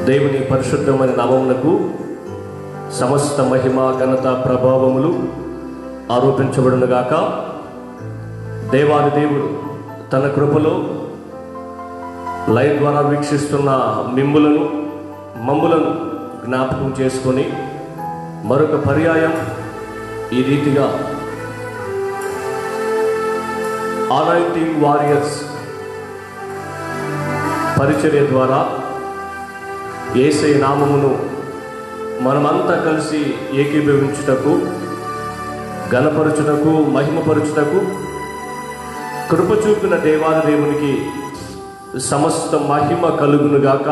దేవుని పరిశుద్ధమైన నామమునకు సమస్త మహిమ ఘనత ప్రభావములు ఆరోపించబడునుగాక. దేవాది దేవుడు తన కృపలో లైవ్ ద్వారా వీక్షిస్తున్న మమ్ములను జ్ఞాపకం చేసుకొని మరొక పర్యాయం ఈ రీతిగా అనాయింటింగ్ వారియర్స్ పరిచర్య ద్వారా యేసయ్య నామమును మనమంతా కలిసి ఏకీభవించుటకు, ఘనపరచుటకు, మహిమపరచుటకు కృప చూపిన దేవాది దేవునికి సమస్త మహిమ కలుగునుగాక.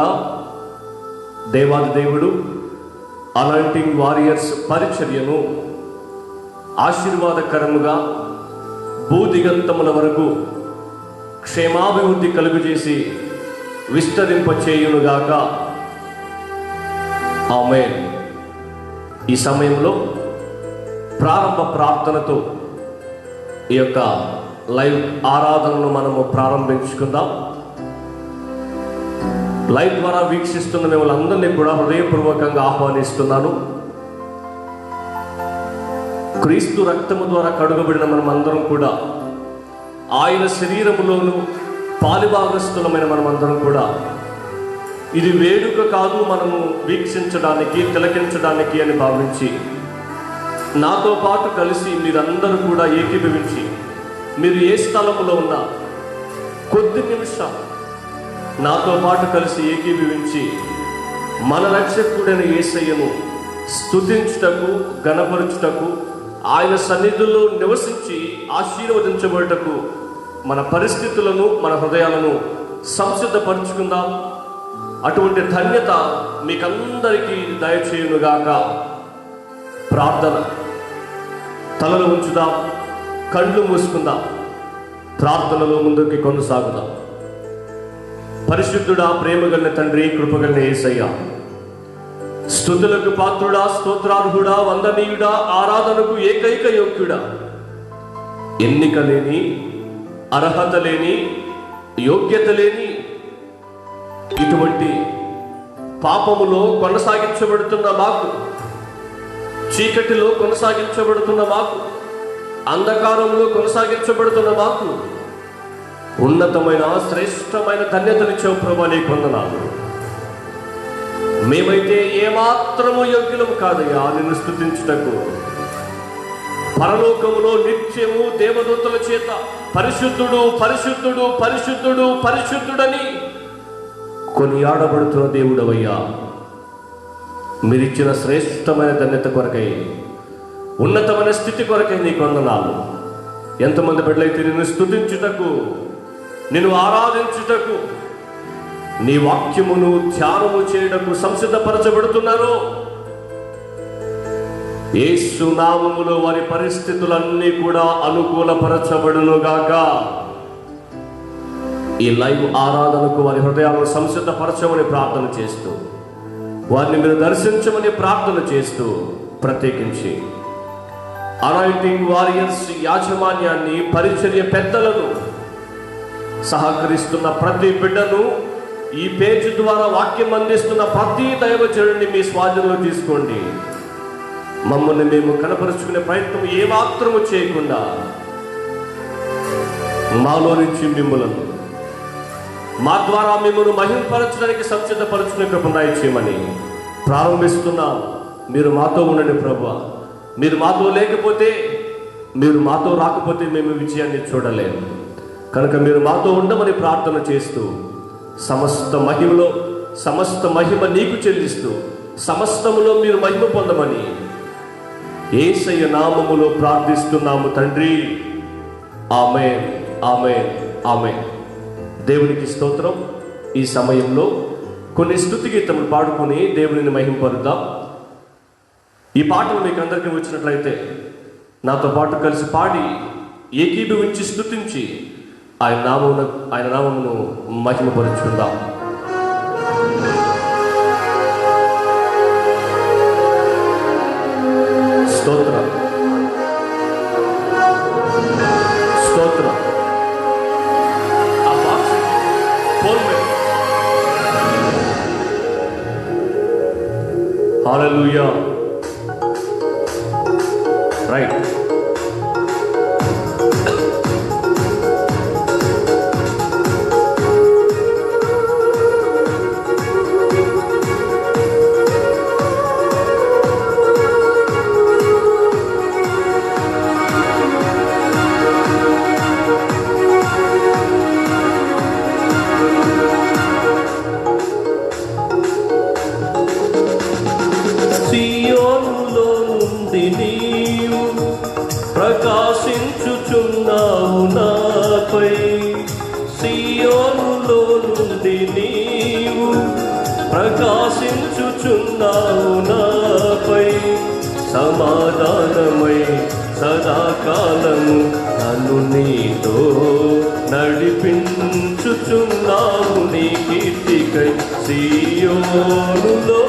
దేవాది దేవుడు అనాయింటింగ్ వారియర్స్ పరిచర్యను ఆశీర్వాదకరముగా భూదిగంతముల వరకు క్షేమాభివృద్ధి కలుగజేసి విస్తరింపచేయునుగాక. ఆమేన్. ఈ సమయంలో ప్రారంభ ప్రార్థనతో ఈ యొక్క లైవ్ ఆరాధనను మనము ప్రారంభించుకుందాం. లైవ్ ద్వారా వీక్షిస్తున్న మిమ్మల్ని అందరినీ కూడా హృదయపూర్వకంగా ఆహ్వానిస్తున్నాను. క్రీస్తు రక్తము ద్వారా కడుగబడిన మనమందరం కూడా ఆయన శరీరములోను పాలిభాగస్థులమైన మనమందరం కూడా ఇది వేడుక కాదు, మనము వీక్షించడానికి, తిలకించడానికి అని భావించి నాతో పాటు కలిసి మీరందరూ కూడా ఏకీభవించి మీరు ఏ స్థలములో ఉన్నా కొద్ది నిమిషాలు నాతో పాటు కలిసి ఏకీభవించి మన రక్షకుడైన యేసయ్యను స్తుతించుటకు, ఘనపరచుటకు, ఆయన సన్నిధిలో నివసించి ఆశీర్వదించబడుటకు మన పరిస్థితులను, మన హృదయాలను సంసిద్ధపరుచుకుందాం. అటువంటి ధన్యత మీకందరికీ దయచేయునుగాక. ప్రార్థన. తలలు ఉంచుదాం, కళ్ళు మూసుకుందాం, ప్రార్థనలో ముందుకి కొనసాగుదాం. పరిశుద్ధుడా, ప్రేమగల తండ్రి, కృపగల యేసయ్య, స్తుతులకు పాత్రుడా, స్తోత్రార్హుడా, వందనీయుడా, ఆరాధనకు ఏకైక యోగ్యుడా, ఎన్నిక లేని, అర్హత లేని, యోగ్యత లేని ఇటువంటి పాపములో కొనసాగించబడుతున్న మాకు, చీకటిలో కొనసాగించబడుతున్న మాకు, అంధకారంలో కొనసాగించబడుతున్న మాకు ఉన్నతమైన శ్రేష్టమైన ధన్యతనిచ్చావు ప్రభువా, నీకు వందనాలు. మేమైతే ఏమాత్రము యోగ్యులము కాదయ్యా నిన్ను స్తుతించుటకు. పరలోకములో నిత్యము దేవదూతల చేత పరిశుద్ధుడు, పరిశుద్ధుడు, పరిశుద్ధుడు, పరిశుద్ధుడని కొనియాడబడుతున్న దేవుడవయ్యా, మీరిచ్చిన శ్రేష్టమైన ధన్యత కొరకై, ఉన్నతమైన స్థితి కొరకై నీకు వందనాలు. ఎంతమంది బిడ్డలైతే నిన్ను స్తుతించుటకు, నిన్ను ఆరాధించుటకు, నీ వాక్యమును ధ్యానము చేయటకు సంసిద్ధపరచబడుతున్నారో, యేసు నామములో వారి పరిస్థితులన్నీ కూడా అనుకూలపరచబడునుగాక. ఈ లైవ్ ఆరాధనకు వారి హృదయాలను సంసిద్ధపరచమని ప్రార్థన చేస్తూ, వారిని మీరు దర్శించమని ప్రార్థన చేస్తూ, ప్రత్యేకించి అనాయింటింగ్ వారియర్స్ యాజమాన్యాన్ని, పరిచర్య పెద్దలను, సహకరిస్తున్న ప్రతి బిడ్డను, ఈ పేజీ ద్వారా వాక్యం అందిస్తున్న ప్రతి దైవజనుడిని మీ స్వాధీనంలో తీసుకోండి. మమ్మల్ని మేము కనపరుచుకునే ప్రయత్నం ఏమాత్రము చేయకుండా మాలో నుంచి మిమ్మలను, మా ద్వారా మిమ్మల్ని మహింపరచడానికి సంసిద్ధపరచుకునే కృప దయచేయమని ప్రారంభిస్తున్నాం. మీరు మాతో ఉండండి ప్రభువా. మీరు మాతో లేకపోతే, మీరు మాతో రాకపోతే మేము విజయాన్ని చూడలేము. కనుక మీరు మాతో ఉండమని ప్రార్థన చేస్తూ, సమస్త మహిమ నీకు చెల్లిస్తూ, సమస్తములో మీరు మహిమ పొందమని యేసయ్య నామములో ప్రార్థిస్తున్నాము తండ్రి. ఆమేన్, ఆమేన్, ఆమేన్. దేవునికి స్తోత్రం. ఈ సమయంలో కొన్ని స్తుతి గీతములు పాడుకొని దేవునిని మహింపరుద్దాం. ఈ పాటలు మీకు అందరికీ వచ్చినట్లయితే నాతో పాటు కలిసి పాడి ఏకీభవించి స్తుతించి ఆయన నామమును మహిమపరుచుకుందాం. స్తోత్రం, స్తోత్రం. ఆ బాక్స్ హల్లెలూయా. రైట్. సియోనులో నుండి నీవు ప్రకాశించుచున్నావు నాపై. సియోనులో నుండి నీవు ప్రకాశించుచున్నావు నాపై. సమాధానమై సదాకాలము నన్ను నీతో నడిపించుచున్నావు నీ కీర్తికై. సియోనులో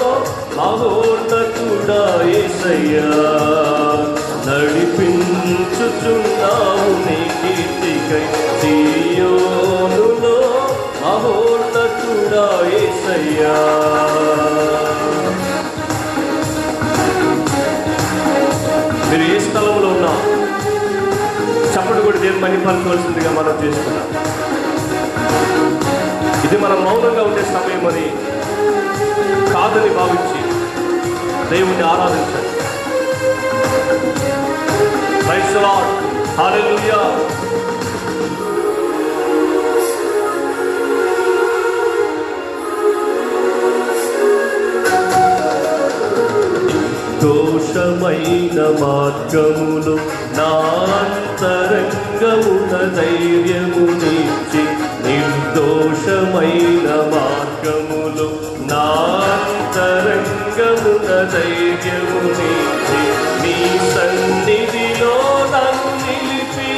మహోన్నతుడా యేసయ్యా, నడిపించుచున్నావు నీ కీర్తికై. సియోనులో మహోన్నతుడా యేసయ్యా. మీరు ఏ స్థలంలో ఉన్నా చప్పటి కూడా దేవుని మహిమపరచవలసిందిగా మనం చేసుకున్నాం. ఇది మనం మౌనంగా ఉండే సమయం అని కాదని భావించి దేవుని ఆరాధించండి. Praise the Lord. హల్లెలూయా. దోషమైన మార్గములు నా అంతరంగమున ధైర్యమునిచ్చి. నిర్దోషమైన మార్గములు నా అంతరంగమున ధైర్యమునిచ్చి. నీ సన్నిధిలో నన్ను నిలిపి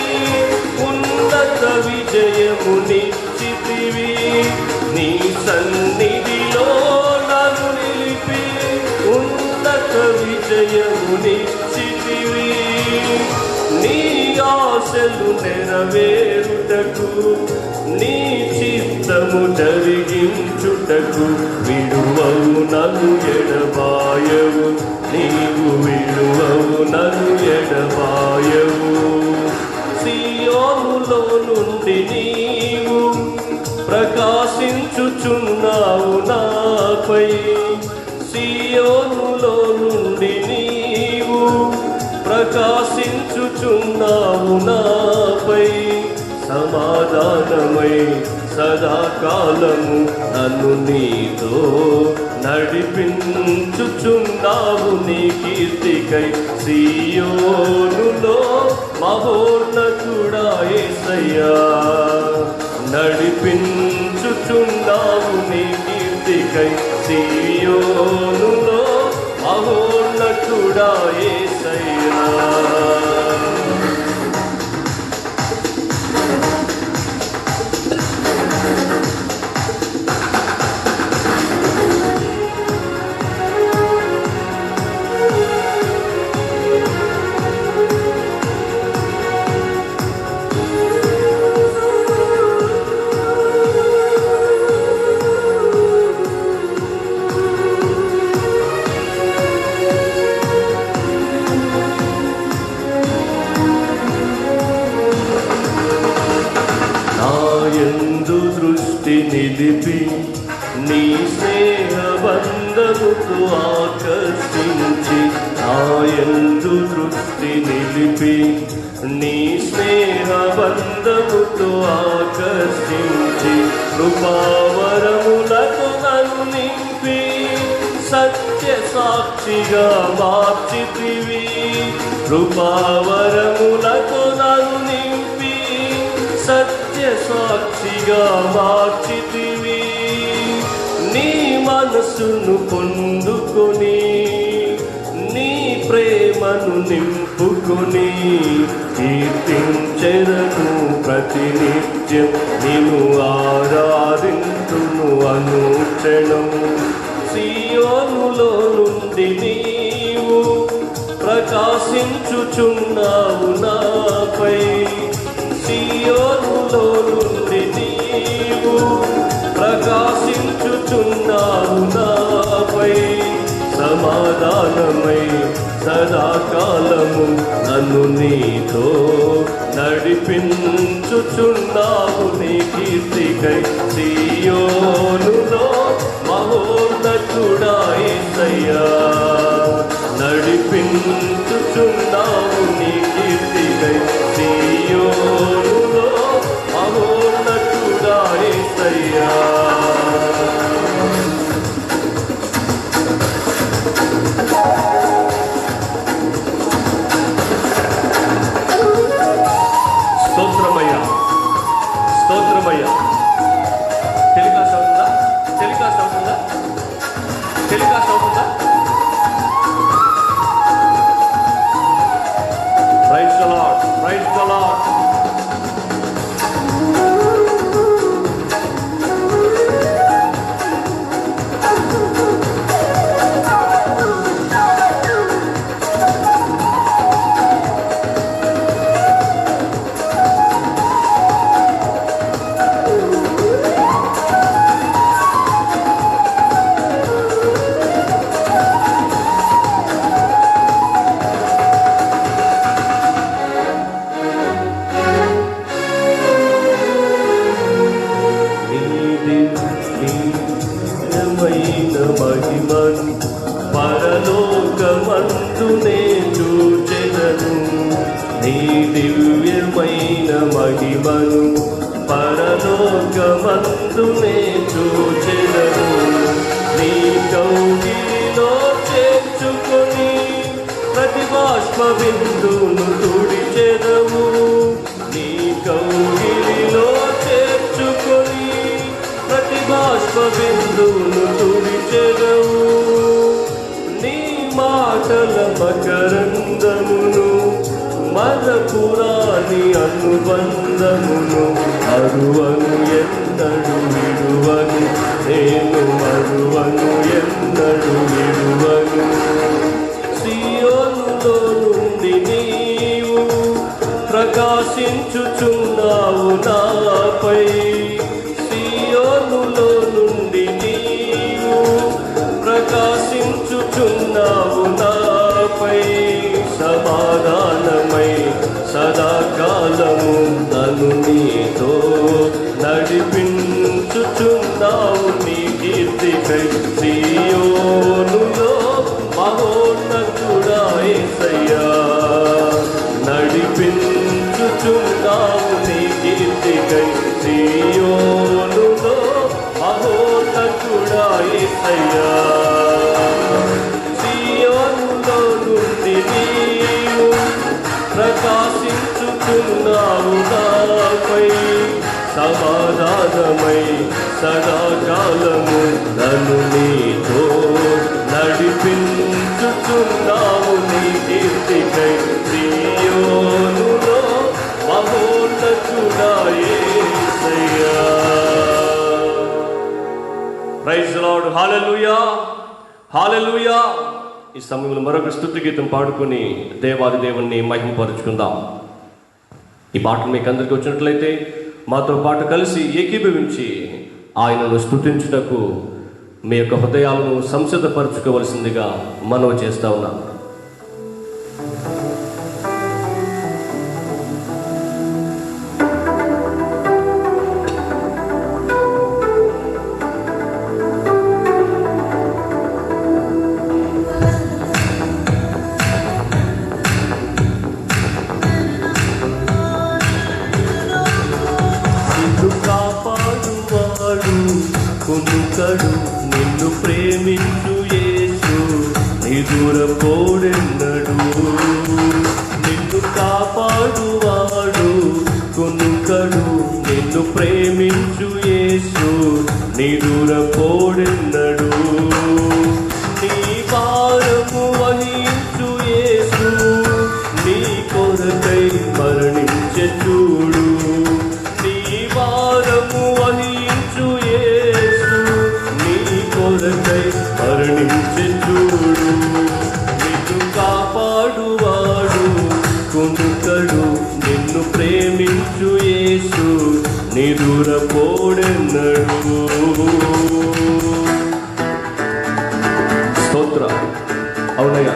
ఉన్నత విజయమునిచ్చితివి. నీ సన్నిధిలో నన్ను నిలిపి ఉన్నత విజయమునిచ్చితివి. నీ ఆశలు నెరవేరుటకు, నీ చిత్తము జరిగించుటకు విడువవు నన్ను ఎడబాయవు. నీవు విడువవు నన్ను ఎడబాయవు. సియోనులో నుండి నీవు ప్రకాశించుచున్నావు నాపై. సియోనులో నుండి నీవు ప్రకాశించుచున్నావు నాపై. సమాధానమై సదాకాలము నన్ను నీతో నడిపించుచున్నావు నీ కీర్తికై. సియోనులో మహోన్నతుడా యేసయ్యా, నడిపించుచున్నావు నీ కీర్తికై. సియోనులో మహోన్నతుడా యేసయ్యా. దృష్టి నిలిపి నీ స్నేహబంధముతో ఆకర్షించి. నాయందు దృష్టి నిలిపి నీ స్నేహబంధముతో ఆకర్షించి. కృపావరములతో నన్ను నింపి సత్య సాక్షిగా మార్చితివి. కృపావరములతో నన్ను నింపి సత్య సాక్షిగా మార్చితివి. నీ మనసును పొందుకొని నీ ప్రేమను నింపుకొని కీర్తించెదను ప్రతినిత్యం. నిన్ను ఆరాధింతును అనుక్షణం. సియోనులో నుండి నీవు ప్రకాశించుచున్నావు నాపై. సియోనులో నుండి నీవు ప్రకాశించుచున్నావు నాపై. సమా సమాధానమై సదాకాలము నన్ను నీతో నడిపించుచున్నావు నీ కీర్తికై సీయోనులో మహోన్నతుడా యేసయ్యా నడిపించుచున్నావు నీ కీర్తికై సీయోనులో మహోన్నతుడా యేసయ్యా స్తోత్రమయ్యా స్తోత్రమయ్యా. టెలికాస్ట్ అవుతుందా? టెలికాస్ట్ అవుతుందా? టెలికాస్ట్ అవుతుందా? Praise the lord, praise the lord. మహిమను పరలోకమందునే చూచెదను నీ దివ్యమైన మహిమను పరలోకమందునే చూచెదను నీ కౌగిలిలో చేర్చుకొని ప్రతి బాష్ప బిందును తుడిచెదవు నీ కౌగిలిలో చేర్చుకొని ప్రతి బాష్ప బిందును తుడిచెదవు నీ మాటల మకరందమును మరపురాని అనుబంధమును అరువను ఎన్నడు విడువను నేను అరువను ఎన్నడు విడువను సియోనులో నుండి నీవు ప్రకాశించుచున్నావు నాపై సియోనులో నుండి నీవు ప్రకాశించుచున్నావు నాపై సమాధానమై సదాకాలము నన్ను నీతో నడిపించుచున్నావు నీ కీర్తికై సియోనులో మహోన్నతుడా యేసయ్యా నడిపించుచున్నావు నీ కీర్తికై సియోనులో మహోన్నతుడా యేసయ్యా సియోనులో నుండి నీవు ప్రకాశించుచున్నావు నాపై సమాధానమై సదాకాలము నన్ను నీతో నడిపించుచున్నావు నీ కీర్తికై సియోనులో మహోన్నతుడా యేసయ్యా. Praise the Lord. Hallelujah, hallelujah. ఈ సమయంలో మరొక స్తుతి గీతం పాడుకొని దేవాది దేవుణ్ణి మహిమపరుచుకుందాం. ఈ పాటలు మీకు అందరికీ వచ్చినట్లయితే మాతో పాటు కలిసి ఏకీభవించి ఆయనను స్తుతించుటకు మీ యొక్క హృదయాలను సంసిద్ధపరచుకోవలసిందిగా మనవి చేస్తా ఉన్నాం. కొనుకడు నిన్ను ప్రేమించు యేసు నిదురపోడెన్నడు నిన్ను కాపాడువాడు కొనుకడు నిన్ను ప్రేమించు యేసు నిదురపోడెన్నడు నీ భారము వహించు యేసు నీ కొరకై మరణించె చూడు నీ భారము వహించు యేసు నీ కొరకై మరణించె చూడు నిన్ను కాపాడువాడు కొనుకడు నిన్ను ప్రేమించు యేసు నిదురపోడెన్నడు. స్తోత్రం. అవునయ్యా,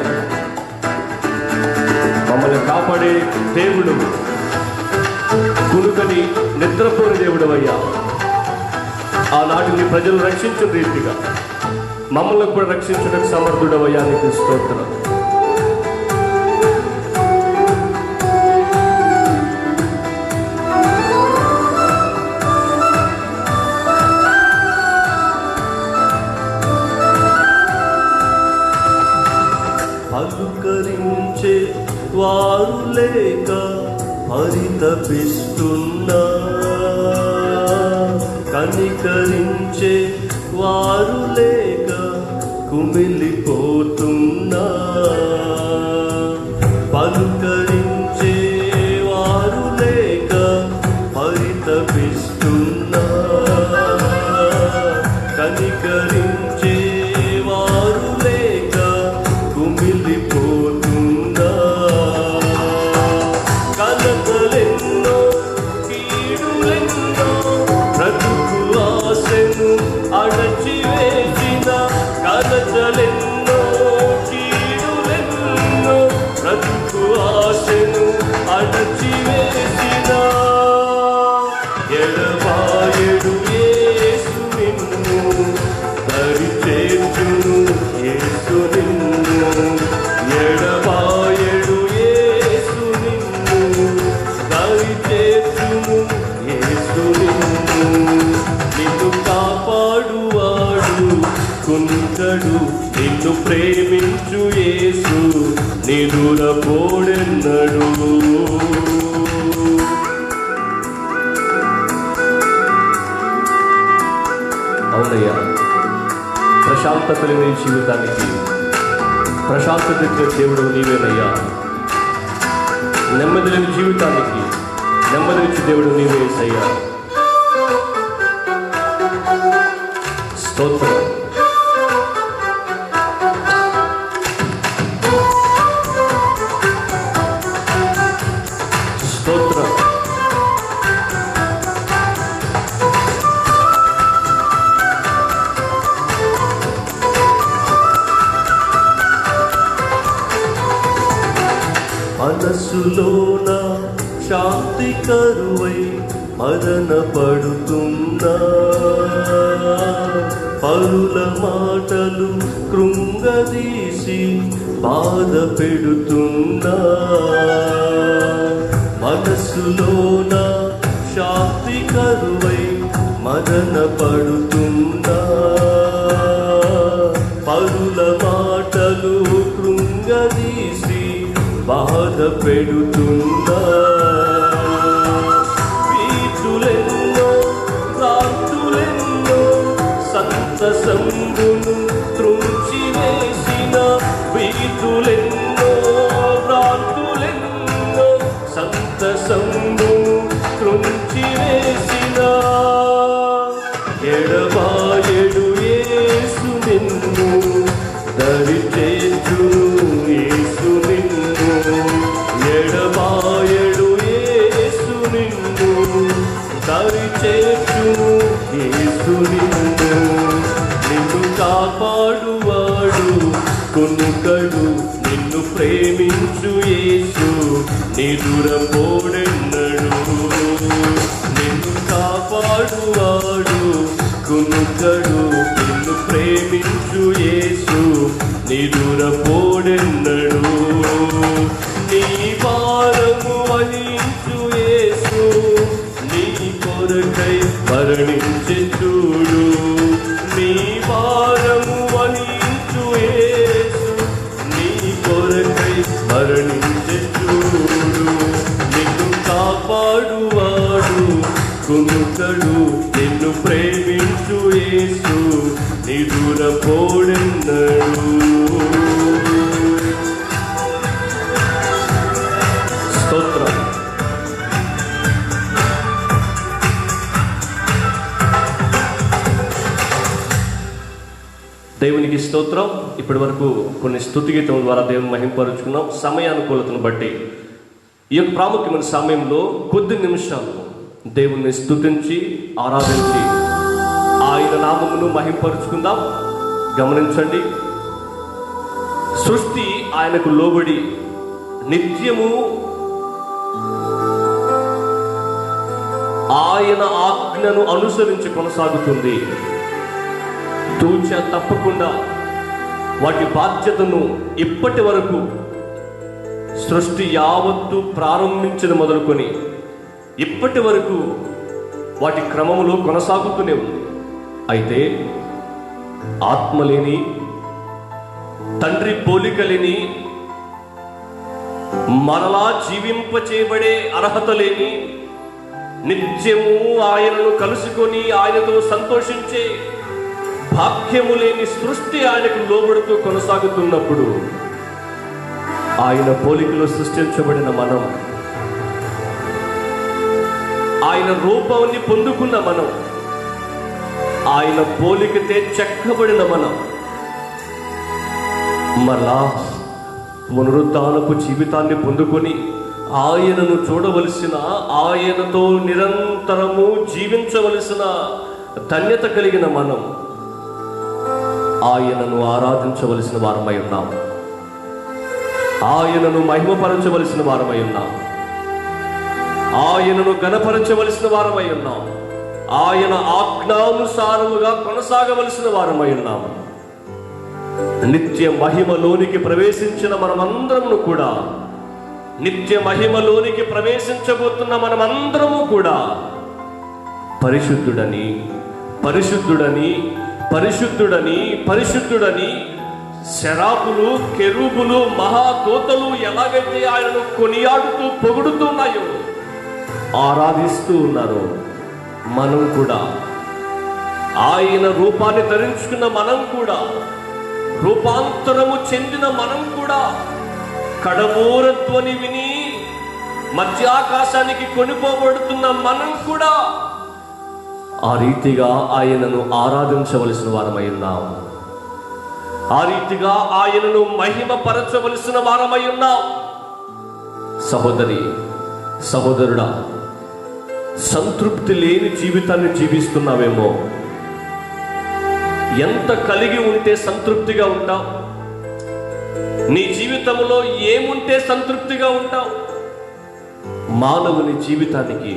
మమ్మల్ని కాపాడే దేవుడు, కునుకని నిద్రపోని దేవుడు అయ్యా. ఆనాటిని ప్రజలు రక్షించిన రీతిగా మమ్మల్ని కూడా రక్షించడానికి సమర్థుడవయ్యా, నీకు స్తోత్రం. పలుకరించే వారు లేక పరితపిస్తున్నా, కనికరించే వారు లేక కుమిలిపోతున్నా. పలుకరించే వారు లేక పరితపిస్తున్నా, కనికరించే వారు లేక కుమిలిపోతున్నా. కలతలెన్నో కీడులెన్నో బ్రతుకు ఆశను అణచివేసిన, కలతలెన్నో కీడులెన్నో బ్రతుకు ఆశను అణచివేసిన. ఎడబాయడు యేసు నిన్ను, దరి చేర్చును యేసు నిన్ను. ఎడబాయడు యేసు నిన్ను, దరి చేర్చును యేసు నిన్ను. నిన్ను కాపాడువాడు కుంటడు, నిన్ను ప్రేమించు యేసు నిదురపోడెన్నడు. అవునయ్యా, ప్రశాంతత లేని జీవితానికి ప్రశాంతత ఇచ్చే దేవుడు నీవేనయ్యా. నెమ్మది లేని జీవితానికి నెమ్మదినిచ్చే దేవుడు నీవే యేసయ్యా. స్తోత్రం. స్తోత్రం. మనసులోన శాంతి కరువై మదన పడుతున్నా, పరుల మాటలు కృంగదీసి బాధ పెడుతున్నా. మనసులోన శాంతి కరువై మదన పడుతున్నా, పరుల మాటలు కృంగదీసి బాధ పెడుతున్నా. వీచులెన్నో రాత్రులెన్నో సంతసంబును త్రుంచి వేసిన, వీచులెన్నో రాత్రులెన్నో సంతసంబును త్రుంచి వేసిన. ఎడబాయడు యేసు నిన్ను, దరి చేర్చును యేసు నిన్ను. ఎడబాయడు యేసు నిన్ను, దరి చేర్చును యేసు నిన్ను. నిన్ను కాపాడువాడు కొనుకడు, నిన్ను ప్రేమించు యేసు నిదురపోడెన్నడు. నిన్ను కాపాడువాడు కొనుకడు, నిన్ను ప్రేమించు యేసు నిదురపోడెన్నడు. నీ భారము వహించు యేసు, నీ కొరకై మరణించె చూడు. నీ భారము వహించు యేసు, నీ కొరకై మరణించె చూడు. నిన్ను కాపాడువాడు కునుకడు, నిన్ను ప్రేమించు యేసు నిదురపోడెన్నడు. స్తోత్రం. దేవునికి స్తోత్రం. ఇప్పటి వరకు కొన్ని స్తుతి గీతముల ద్వారా దేవుని మహింపరుచుకున్నాం. సమయానుకూలతను బట్టి ఈ యొక్క ప్రాముఖ్యమైన సమయంలో కొద్ది నిమిషాలు దేవుణ్ణి స్తుతించి ఆరాధించి ఆయన నామమును మహింపరుచుకుందాం. గమనించండి, సృష్టి ఆయనకు లోబడి నిత్యము ఆయన ఆజ్ఞను అనుసరించి కొనసాగుతుంది. తూచా తప్పకుండా వాటి బాధ్యతను ఇప్పటి వరకు సృష్టి యావత్తు ప్రారంభించిన మొదలుకొని ఇప్పటి వరకు వాటి క్రమములో కొనసాగుతూనే ఉంది. అయితే ఆత్మ లేని, తండ్రి పోలిక లేని, మరలా జీవింపచేయబడే అర్హత లేని, నిత్యము ఆయనను కలుసుకొని ఆయనతో సంతోషించే భాగ్యము లేని సృష్టి ఆయనకు లోబడుతూ కొనసాగుతున్నప్పుడు, ఆయన పోలికలో సృష్టించబడిన మనం, ఆయన రూపాన్ని పొందుకున్న మనం, ఆయన పోలికతే చెక్కబడిన మనం మరలా పునరుద్ధానపు జీవితాన్ని పొందుకొని ఆయనను చూడవలసిన, ఆయనతో నిరంతరము జీవించవలసిన ధన్యత కలిగిన మనం ఆయనను ఆరాధించవలసిన వారమై ఉన్నాం. ఆయనను మహిమపరచవలసిన వారమై ఉన్నాం. ఆయనను గణపరచవలసిన వారమై ఉన్నాం. ఆయన ఆజ్ఞానుసారముగా కొనసాగవలసిన వారమై ఉన్నాం. నిత్య మహిమలోనికి ప్రవేశించిన మనమందరము కూడా, నిత్య మహిమలోనికి ప్రవేశించబోతున్న మనమందరము కూడా పరిశుద్ధుడని పరిశుద్ధుడని పరిశుద్ధుడని పరిశుద్ధుడని శరాపులు, కెరూబులు, మహాదూతలు ఎలాగైతే ఆయనను కొనియాడుతూ పొగుడుతున్నాయో, ఆరాధిస్తూ ఉన్నారో, మనం కూడా ఆయన రూపాన్ని ధరించుకున్న మనం కూడా, రూపాంతరము చెందిన మనం కూడా, కడమూర ధ్వని విని మధ్యాకాశానికి కొనిపోబడుతున్న మనం కూడా ఆ రీతిగా ఆయనను ఆరాధించవలసిన వారమై ఉన్నాం. ఆ రీతిగా ఆయనను మహిమపరచవలసిన వారమై ఉన్నాం. సహోదరి, సహోదరుడా, సంతృప్తి లేని జీవితాన్ని జీవిస్తున్నావేమో. ఎంత కలిగి ఉంటే సంతృప్తిగా ఉంటావు? నీ జీవితంలో ఏముంటే సంతృప్తిగా ఉంటావు? మానవుని జీవితానికి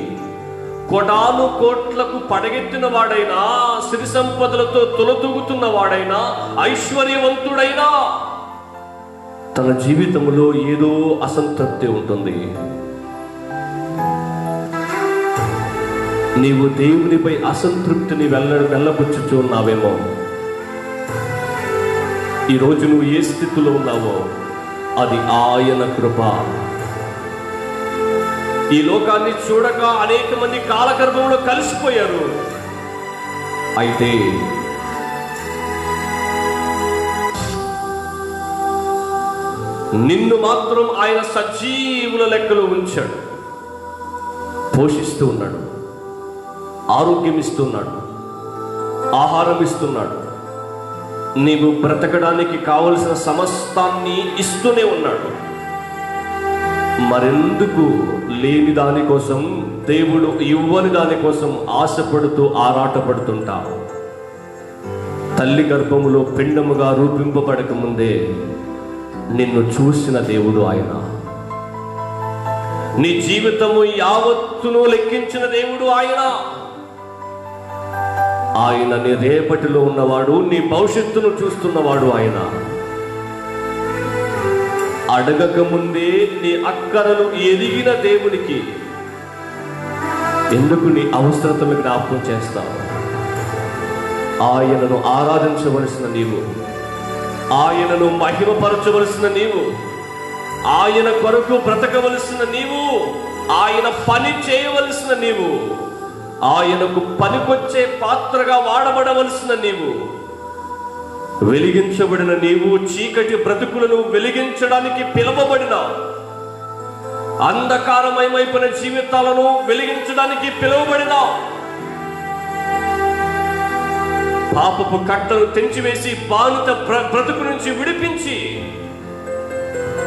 కోటాను కోట్లకు పడగెత్తిన వాడైనా, సిరి సంపదలతో తొలతూగుతున్న వాడైనా, ఐశ్వర్యవంతుడైనా తన జీవితంలో ఏదో అసంతృప్తి ఉంటుంది. నీవు దేవునిపై అసంతృప్తిని వెళ్ళబుచ్చుచూ ఉన్నావేమో. ఈరోజు నువ్వు ఏ స్థితిలో ఉన్నావో అది ఆయన కృప. ఈ లోకాన్ని చూడక అనేక మంది కాలగర్భంలో కలిసిపోయారు. అయితే నిన్ను మాత్రం ఆయన సజీవుల లెక్కలో ఉంచాడు. పోషిస్తూ ఉన్నాడు, ఆరోగ్యం ఇస్తున్నాడు, ఆహారం ఇస్తున్నాడు, నీవు బ్రతకడానికి కావలసిన సమస్తాన్ని ఇస్తూనే ఉన్నాడు. మరెందుకు లేని దానికోసం, దేవుడు ఇవ్వని దానికోసం ఆశపడుతూ ఆరాటపడుతుంటా? తల్లి గర్భములో పిండముగా రూపింపబడక ముందే నిన్ను చూసిన దేవుడు ఆయన. నీ జీవితము యావత్తును లెక్కించిన దేవుడు ఆయన. ఆయన నీ రేపటిలో ఉన్నవాడు, నీ భవిష్యత్తును చూస్తున్నవాడు ఆయన. అడగక ముందే నీ అక్కరలు ఎదిగిన దేవునికి ఎందుకు నీ అవసరతను జ్ఞాపకం చేస్తావు? ఆయనను ఆరాధించవలసిన నీవు, ఆయనను మహిమపరచవలసిన నీవు, ఆయన కొరకు బ్రతకవలసిన నీవు, ఆయన పని చేయవలసిన నీవు, ఆయనకు పనికొచ్చే పాత్రగా వాడబడవలసిన నీవు, వెలిగించబడిన నీవు చీకటి బ్రతుకులను వెలిగించడానికి పిలువబడిన, అంధకారమయమైన జీవితాలను వెలిగించడానికి పిలువబడిన, పాపపు కట్టను తెంచివేసి బాధిత బ్రతుకు నుంచి విడిపించి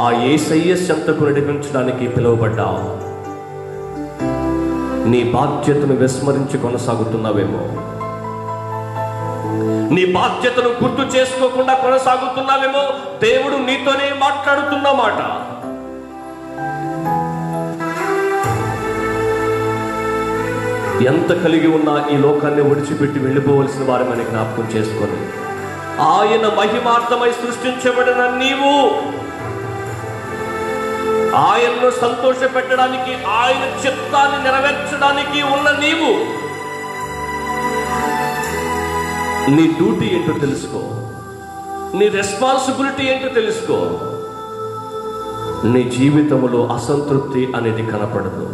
ఆ యేసయ్య చెంతకు నడిపించడానికి పిలువబడ్డావు. నీ బాధ్యతను విస్మరించి కొనసాగుతున్నావేమో. నీ బాధ్యతను గుర్తు చేసుకోకుండా కొనసాగుతున్నావేమో. దేవుడు నీతోనే మాట్లాడుతున్నమాట. ఎంత కలిగి ఉన్నా ఈ లోకాన్ని విడిచిపెట్టి వెళ్ళిపోవలసిన వారమని జ్ఞాపకం చేసుకొని, ఆయన మహిమార్థమై సృష్టించబడిన నీవు, ఆయన్ను సంతోష పెట్టడానికి, ఆయన చిత్తాన్ని నెరవేర్చడానికి ఉన్న నీవు, నీ డ్యూటీ ఏంటో తెలుసుకో, నీ రెస్పాన్సిబిలిటీ ఏంటో తెలుసుకో. నీ జీవితంలో అసంతృప్తి అనేది కనపడదు,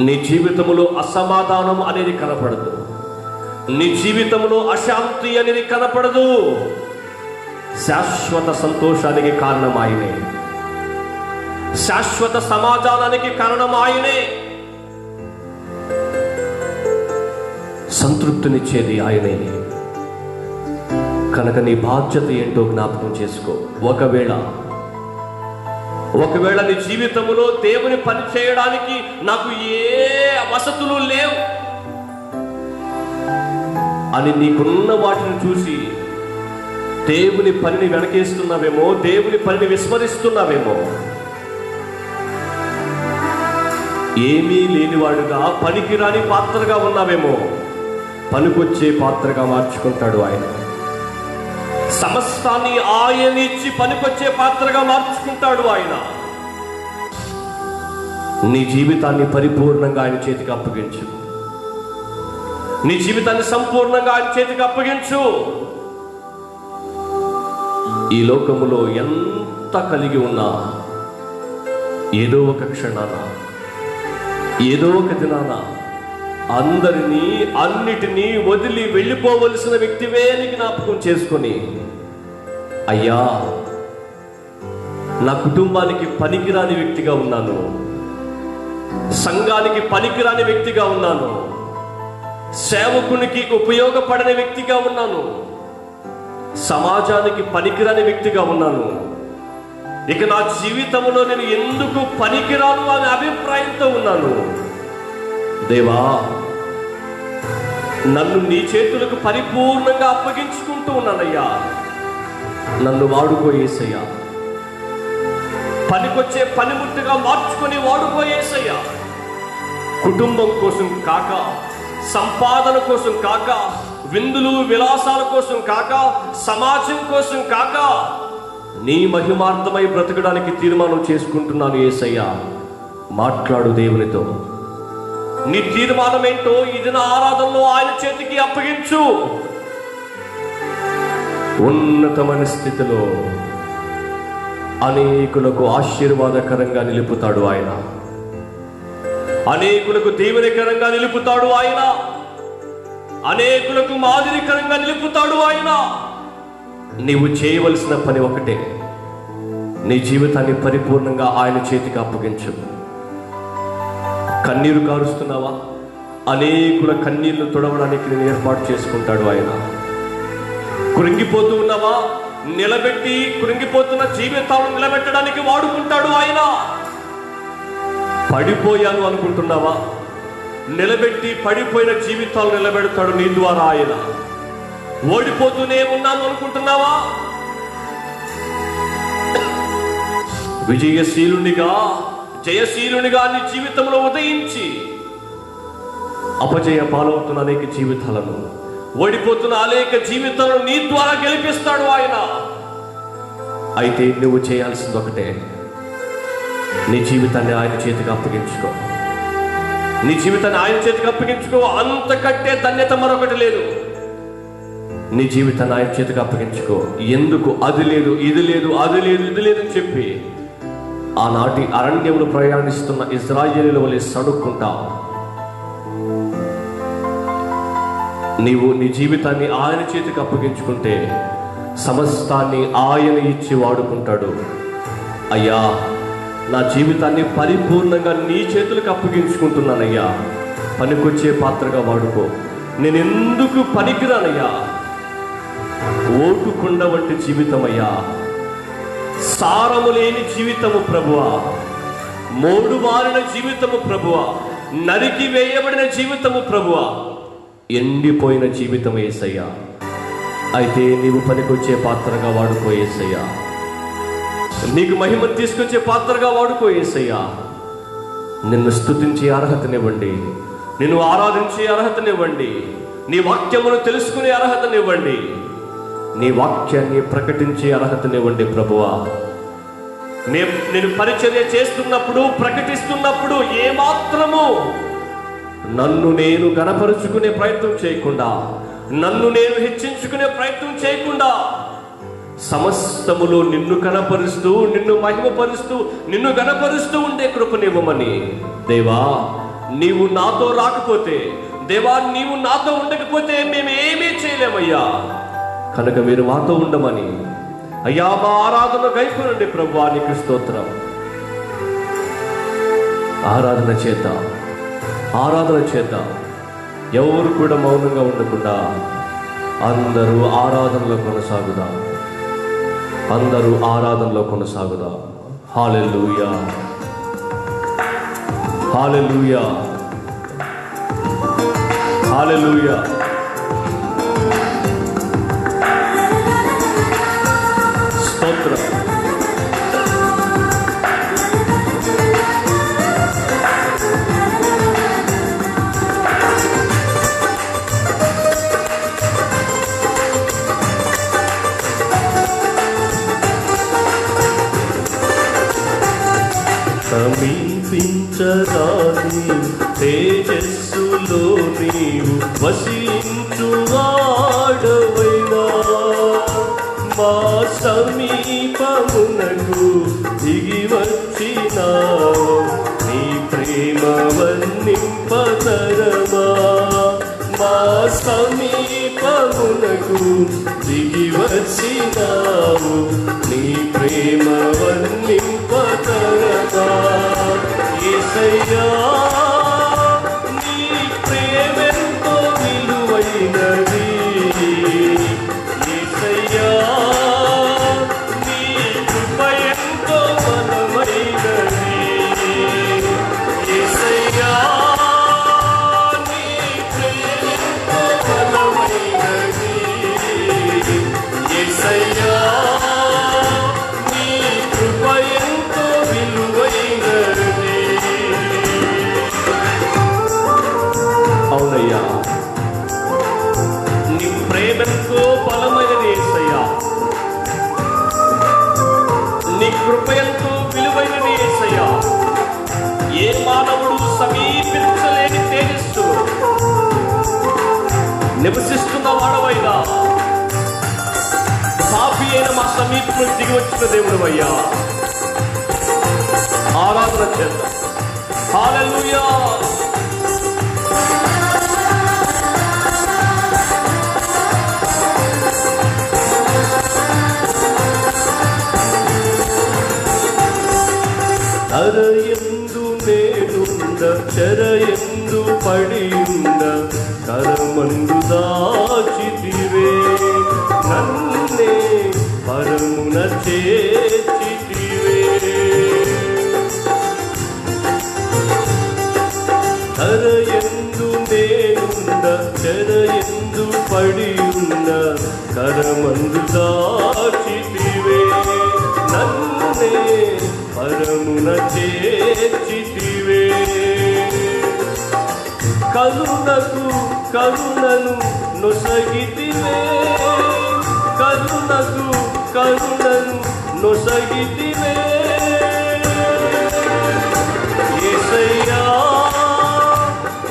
నీ జీవితంలో అసమాధానం అనేది కనపడదు, నీ జీవితంలో అశాంతి అనేది కనపడదు. శాశ్వత సంతోషానికి కారణం ఆయనే, శాశ్వత సమాధానానికి కారణం ఆయనే, సంతృప్తినిచ్చేది ఆయనే. కనుక నీ బాధ్యత ఏంటో జ్ఞాపకం చేసుకో. ఒకవేళ నీ జీవితంలో దేవుని పని చేయడానికి నాకు ఏ వసతులు లేవు అని నీకున్న వాటిని చూసి దేవుని పనిని వెనకేస్తున్నావేమో, దేవుని పనిని విస్మరిస్తున్నావేమో. ఏమీ లేనివాడుగా, పనికిరాని పాత్రగా ఉన్నావేమో. పనికొచ్చే పాత్రగా మార్చుకుంటాడు ఆయన. సమస్తాన్ని ఆయన ఇచ్చి పనికొచ్చే పాత్రగా మార్చుకుంటాడు ఆయన. నీ జీవితాన్ని పరిపూర్ణంగా ఆయన చేతికి అప్పగించు. నీ జీవితాన్ని సంపూర్ణంగా ఆయన చేతికి అప్పగించు. ఈ లోకములో ఎంత కలిగి ఉన్నా ఏదో ఒక క్షణాన, ఏదో ఒక దినాన అందరినీ అన్నిటినీ వదిలి వెళ్ళిపోవలసిన వ్యక్తివే అని జ్ఞాపకం చేసుకొని, అయ్యా నా కుటుంబానికి పనికిరాని వ్యక్తిగా ఉన్నాను, సంఘానికి పనికిరాని వ్యక్తిగా ఉన్నాను, సేవకునికి ఉపయోగపడని వ్యక్తిగా ఉన్నాను, సమాజానికి పనికిరాని వ్యక్తిగా ఉన్నాను, ఇక నా జీవితంలో నేను ఎందుకు పనికిరాను అనే అభిప్రాయంతో ఉన్నాను. దేవా, నన్ను నీ చేతులకు పరిపూర్ణంగా అప్పగించుకుంటూ ఉన్నానయ్యా. నన్ను వాడుకో యేసయ్యా. పనికొచ్చే పనిముట్టుగా మార్చుకొని వాడుకో యేసయ్యా. కుటుంబం కోసం కాక, సంపాదన కోసం కాక, విందులు విలాసాల కోసం కాక, సమాజం కోసం కాక, నీ మహిమార్థమై బ్రతకడానికి తీర్మానం చేసుకుంటున్నాను యేసయ్యా. మాట్లాడు దేవునితో. నీ తీర్మానం ఏంటో ఇది నా ఆరాధనలో ఆయన చేతికి అప్పగించు. ఉన్నతమైన స్థితిలో అనేకులకు ఆశీర్వాదకరంగా నిలుపుతాడు ఆయన. అనేకులకు దీవెనకరంగా నిలుపుతాడు ఆయన. అనేకులకు మాదిరికరంగా నిలుపుతాడు ఆయన. నీవు చేయవలసిన పని ఒకటే, నీ జీవితాన్ని పరిపూర్ణంగా ఆయన చేతికి అప్పగించు. కన్నీరు కారుస్తున్నావా? అనేకుల కన్నీళ్లు తుడవడానికి నేను ఏర్పాటు చేసుకుంటాడు ఆయన. కృంగిపోతూ ఉన్నావా? నిలబెట్టి కృంగిపోతున్న జీవితాలను నిలబెట్టడానికి వాడుకుంటాడు ఆయన. పడిపోయాను అనుకుంటున్నావా? నిలబెట్టి పడిపోయిన జీవితాలు నిలబెడతాడు నీ ద్వారా ఆయన. ఓడిపోతూనే ఉన్నాను అనుకుంటున్నావా? విజయశీలునిగా, జయశీలునిగా నీ జీవితంలో ఉదయించి అపజయ పాలవుతున్న అనేక జీవితాలను, ఓడిపోతున్న అనేక జీవితాలను నీ ద్వారా గెలిపిస్తాడు ఆయన. అయితే నువ్వు చేయాల్సింది ఒకటే, నీ జీవితాన్ని ఆయన చేతికి అప్పగించుకో. నీ జీవితాన్ని ఆయన చేతికి అప్పగించుకో. అంతకంటే ధన్యత మరొకటి లేదు. నీ జీవితాన్ని ఆయన చేతికి అప్పగించుకో. ఎందుకు అది లేదు, ఇది లేదు, అది లేదు, ఇది లేదని చెప్పి ఆనాటి అరణ్యములు ప్రయాణిస్తున్న ఇశ్రాయేలీయుల వలె సడుక్కుంటావు. నీవు నీ జీవితాన్ని ఆయన చేతికి అప్పగించుకుంటే సమస్తాన్ని ఆయన ఇచ్చి వాడుకుంటాడు. అయ్యా, నా జీవితాన్ని పరిపూర్ణంగా నీ చేతులకు అప్పగించుకుంటున్నానయ్యా. పనికొచ్చే పాత్రగా వాడుకో. నేను ఎందుకు పనికిరానయ్యా? ఓటుకుండ వంటి జీవితమయ్యా, సారము లేని జీవితము ప్రభువా, మోడు మారిన జీవితము ప్రభువా, నరికి వేయబడిన జీవితము ప్రభువా, ఎండిపోయిన జీవితం యేసయ్యా. అయితే నీవు పనికొచ్చే పాత్రగా వాడుకో యేసయ్యా. నీకు మహిమను తీసుకొచ్చే పాత్రగా వాడుకో యేసయ్యా. నిన్ను స్తుతించే అర్హతనివ్వండి, నిన్ను ఆరాధించే అర్హతనివ్వండి, నీ వాక్యమును తెలుసుకునే అర్హతనివ్వండి, నీ వాక్యాన్ని ప్రకటించే అర్హతనివ్వండి ప్రభువా. నేను పరిచర్య చేస్తున్నప్పుడు, ప్రకటిస్తున్నప్పుడు ఏమాత్రము నన్ను నేను గణపరుచుకునే ప్రయత్నం చేయకుండా, నన్ను నేను హెచ్చించుకునే ప్రయత్నం చేయకుండా, సమస్తములో నిన్ను కనపరుస్తూ, నిన్ను మహిమపరుస్తూ, నిన్ను గణపరుస్తూ ఉండే కృపనివ్వమని దేవా. నీవు నాతో రాకపోతే, దేవా నీవు నాతో ఉండకపోతే మేము ఏమీ చేయలేమయ్యా. కనుక మీరు మాతో ఉండమని అయ్యా మా ఆరాధన గైకొనండి ప్రభువా. నీకు స్తోత్రం. ఆరాధన చేద్దాం. ఎవరు కూడా మౌనంగా ఉండకుండా అందరూ ఆరాధనలో కొనసాగుదాం. హల్లెలూయా, హల్లెలూయా, హల్లెలూయా. స్తోత్రం. సమీపించరాని తేజస్సులో నీవు వసించువాడవైనా, మా సమీపమునకు దిగి వచ్చినావు. నీ ప్రేమ వర్ణింపతరమా, మా సమీపమునకు దిగి వచ్చినావు. నీ ప్రేమ వర్ణింపతరమా. యేసయ్యా నీ ప్రేమెంతో విలువైనది. యేసయ్యా నీ కృప ఎంతో బలమైనది. యేసయ్యా నీ ప్రేమెంతో బలమైనది. యేసయ్యా నీ కృప ఎంతో విలువైనది. అవునయ్యా, నీ ప్రేమెంతో బలమైనది యేసయ్యా. నీ కృప ఎంతో విలువైనది యేసయ్యా. ఏ మానవుడు సమీపించలేని తేజస్సు నివసిస్తున్న వాడవైనా, పాపి అయిన మా సమీపంలో దిగి వచ్చిన దేవుడు అయ్యా. ఆరాధన చేద్దాం. హల్లెలూయా. అరయందు నేనుండ, చెరయందు పడియుండ, కరమందు దాచితివే. నన్నే పరమున చేర్చితివే. అరయందు నేనుండ, చెరయందు పడియుండ, కరమందు దాచితివే. నన్నే పరమున చేర్చితివే. కరుణను నొసగితివే. కరుణను నొసగితివే. యేసయ్యా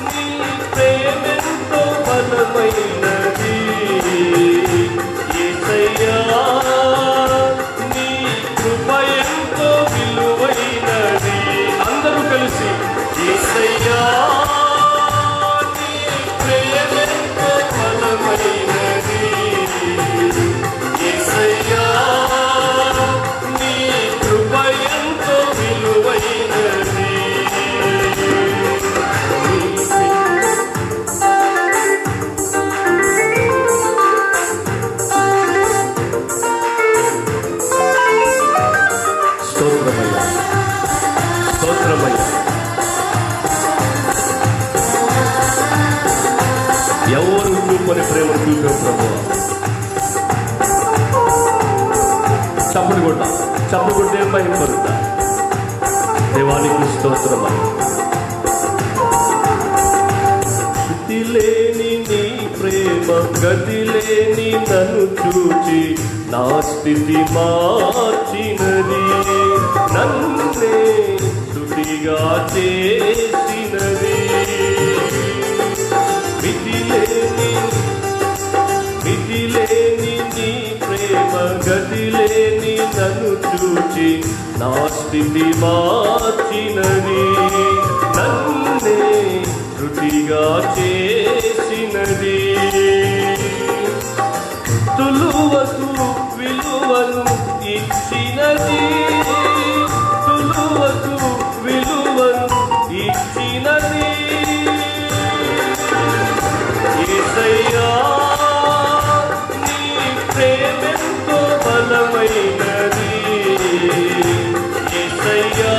నీ ప్రేమెంతో బలమైనది. యేసయ్యా నీ కృప ఎంతో విలువైనది. అందరూ కలిసి యేసయ్యా నీ ప్రేమెంతో బలమైనది. యేసయ్యా నీ కృప చప్పుకుంటే మహింపరుతా. దేవానికి స్తోత్రమా. శృతి లేని నీ ప్రేమ, గతి లేని నన్ను చూచి నా స్థితి మార్చినది, నన్నే శృతిగా చేసినది. మితి లేని నీ ప్రేమ, గతి లేని నన్ను చూచి నా స్థితి మార్చినది, నన్నే శృతిగా చేసినది. తులువకు విలువను ఇచ్చినది, తులువకు విలువను ఇచ్చినది. యేసయ్యా నీ ప్రేమెంతో బలమైనది, యేసయ్యా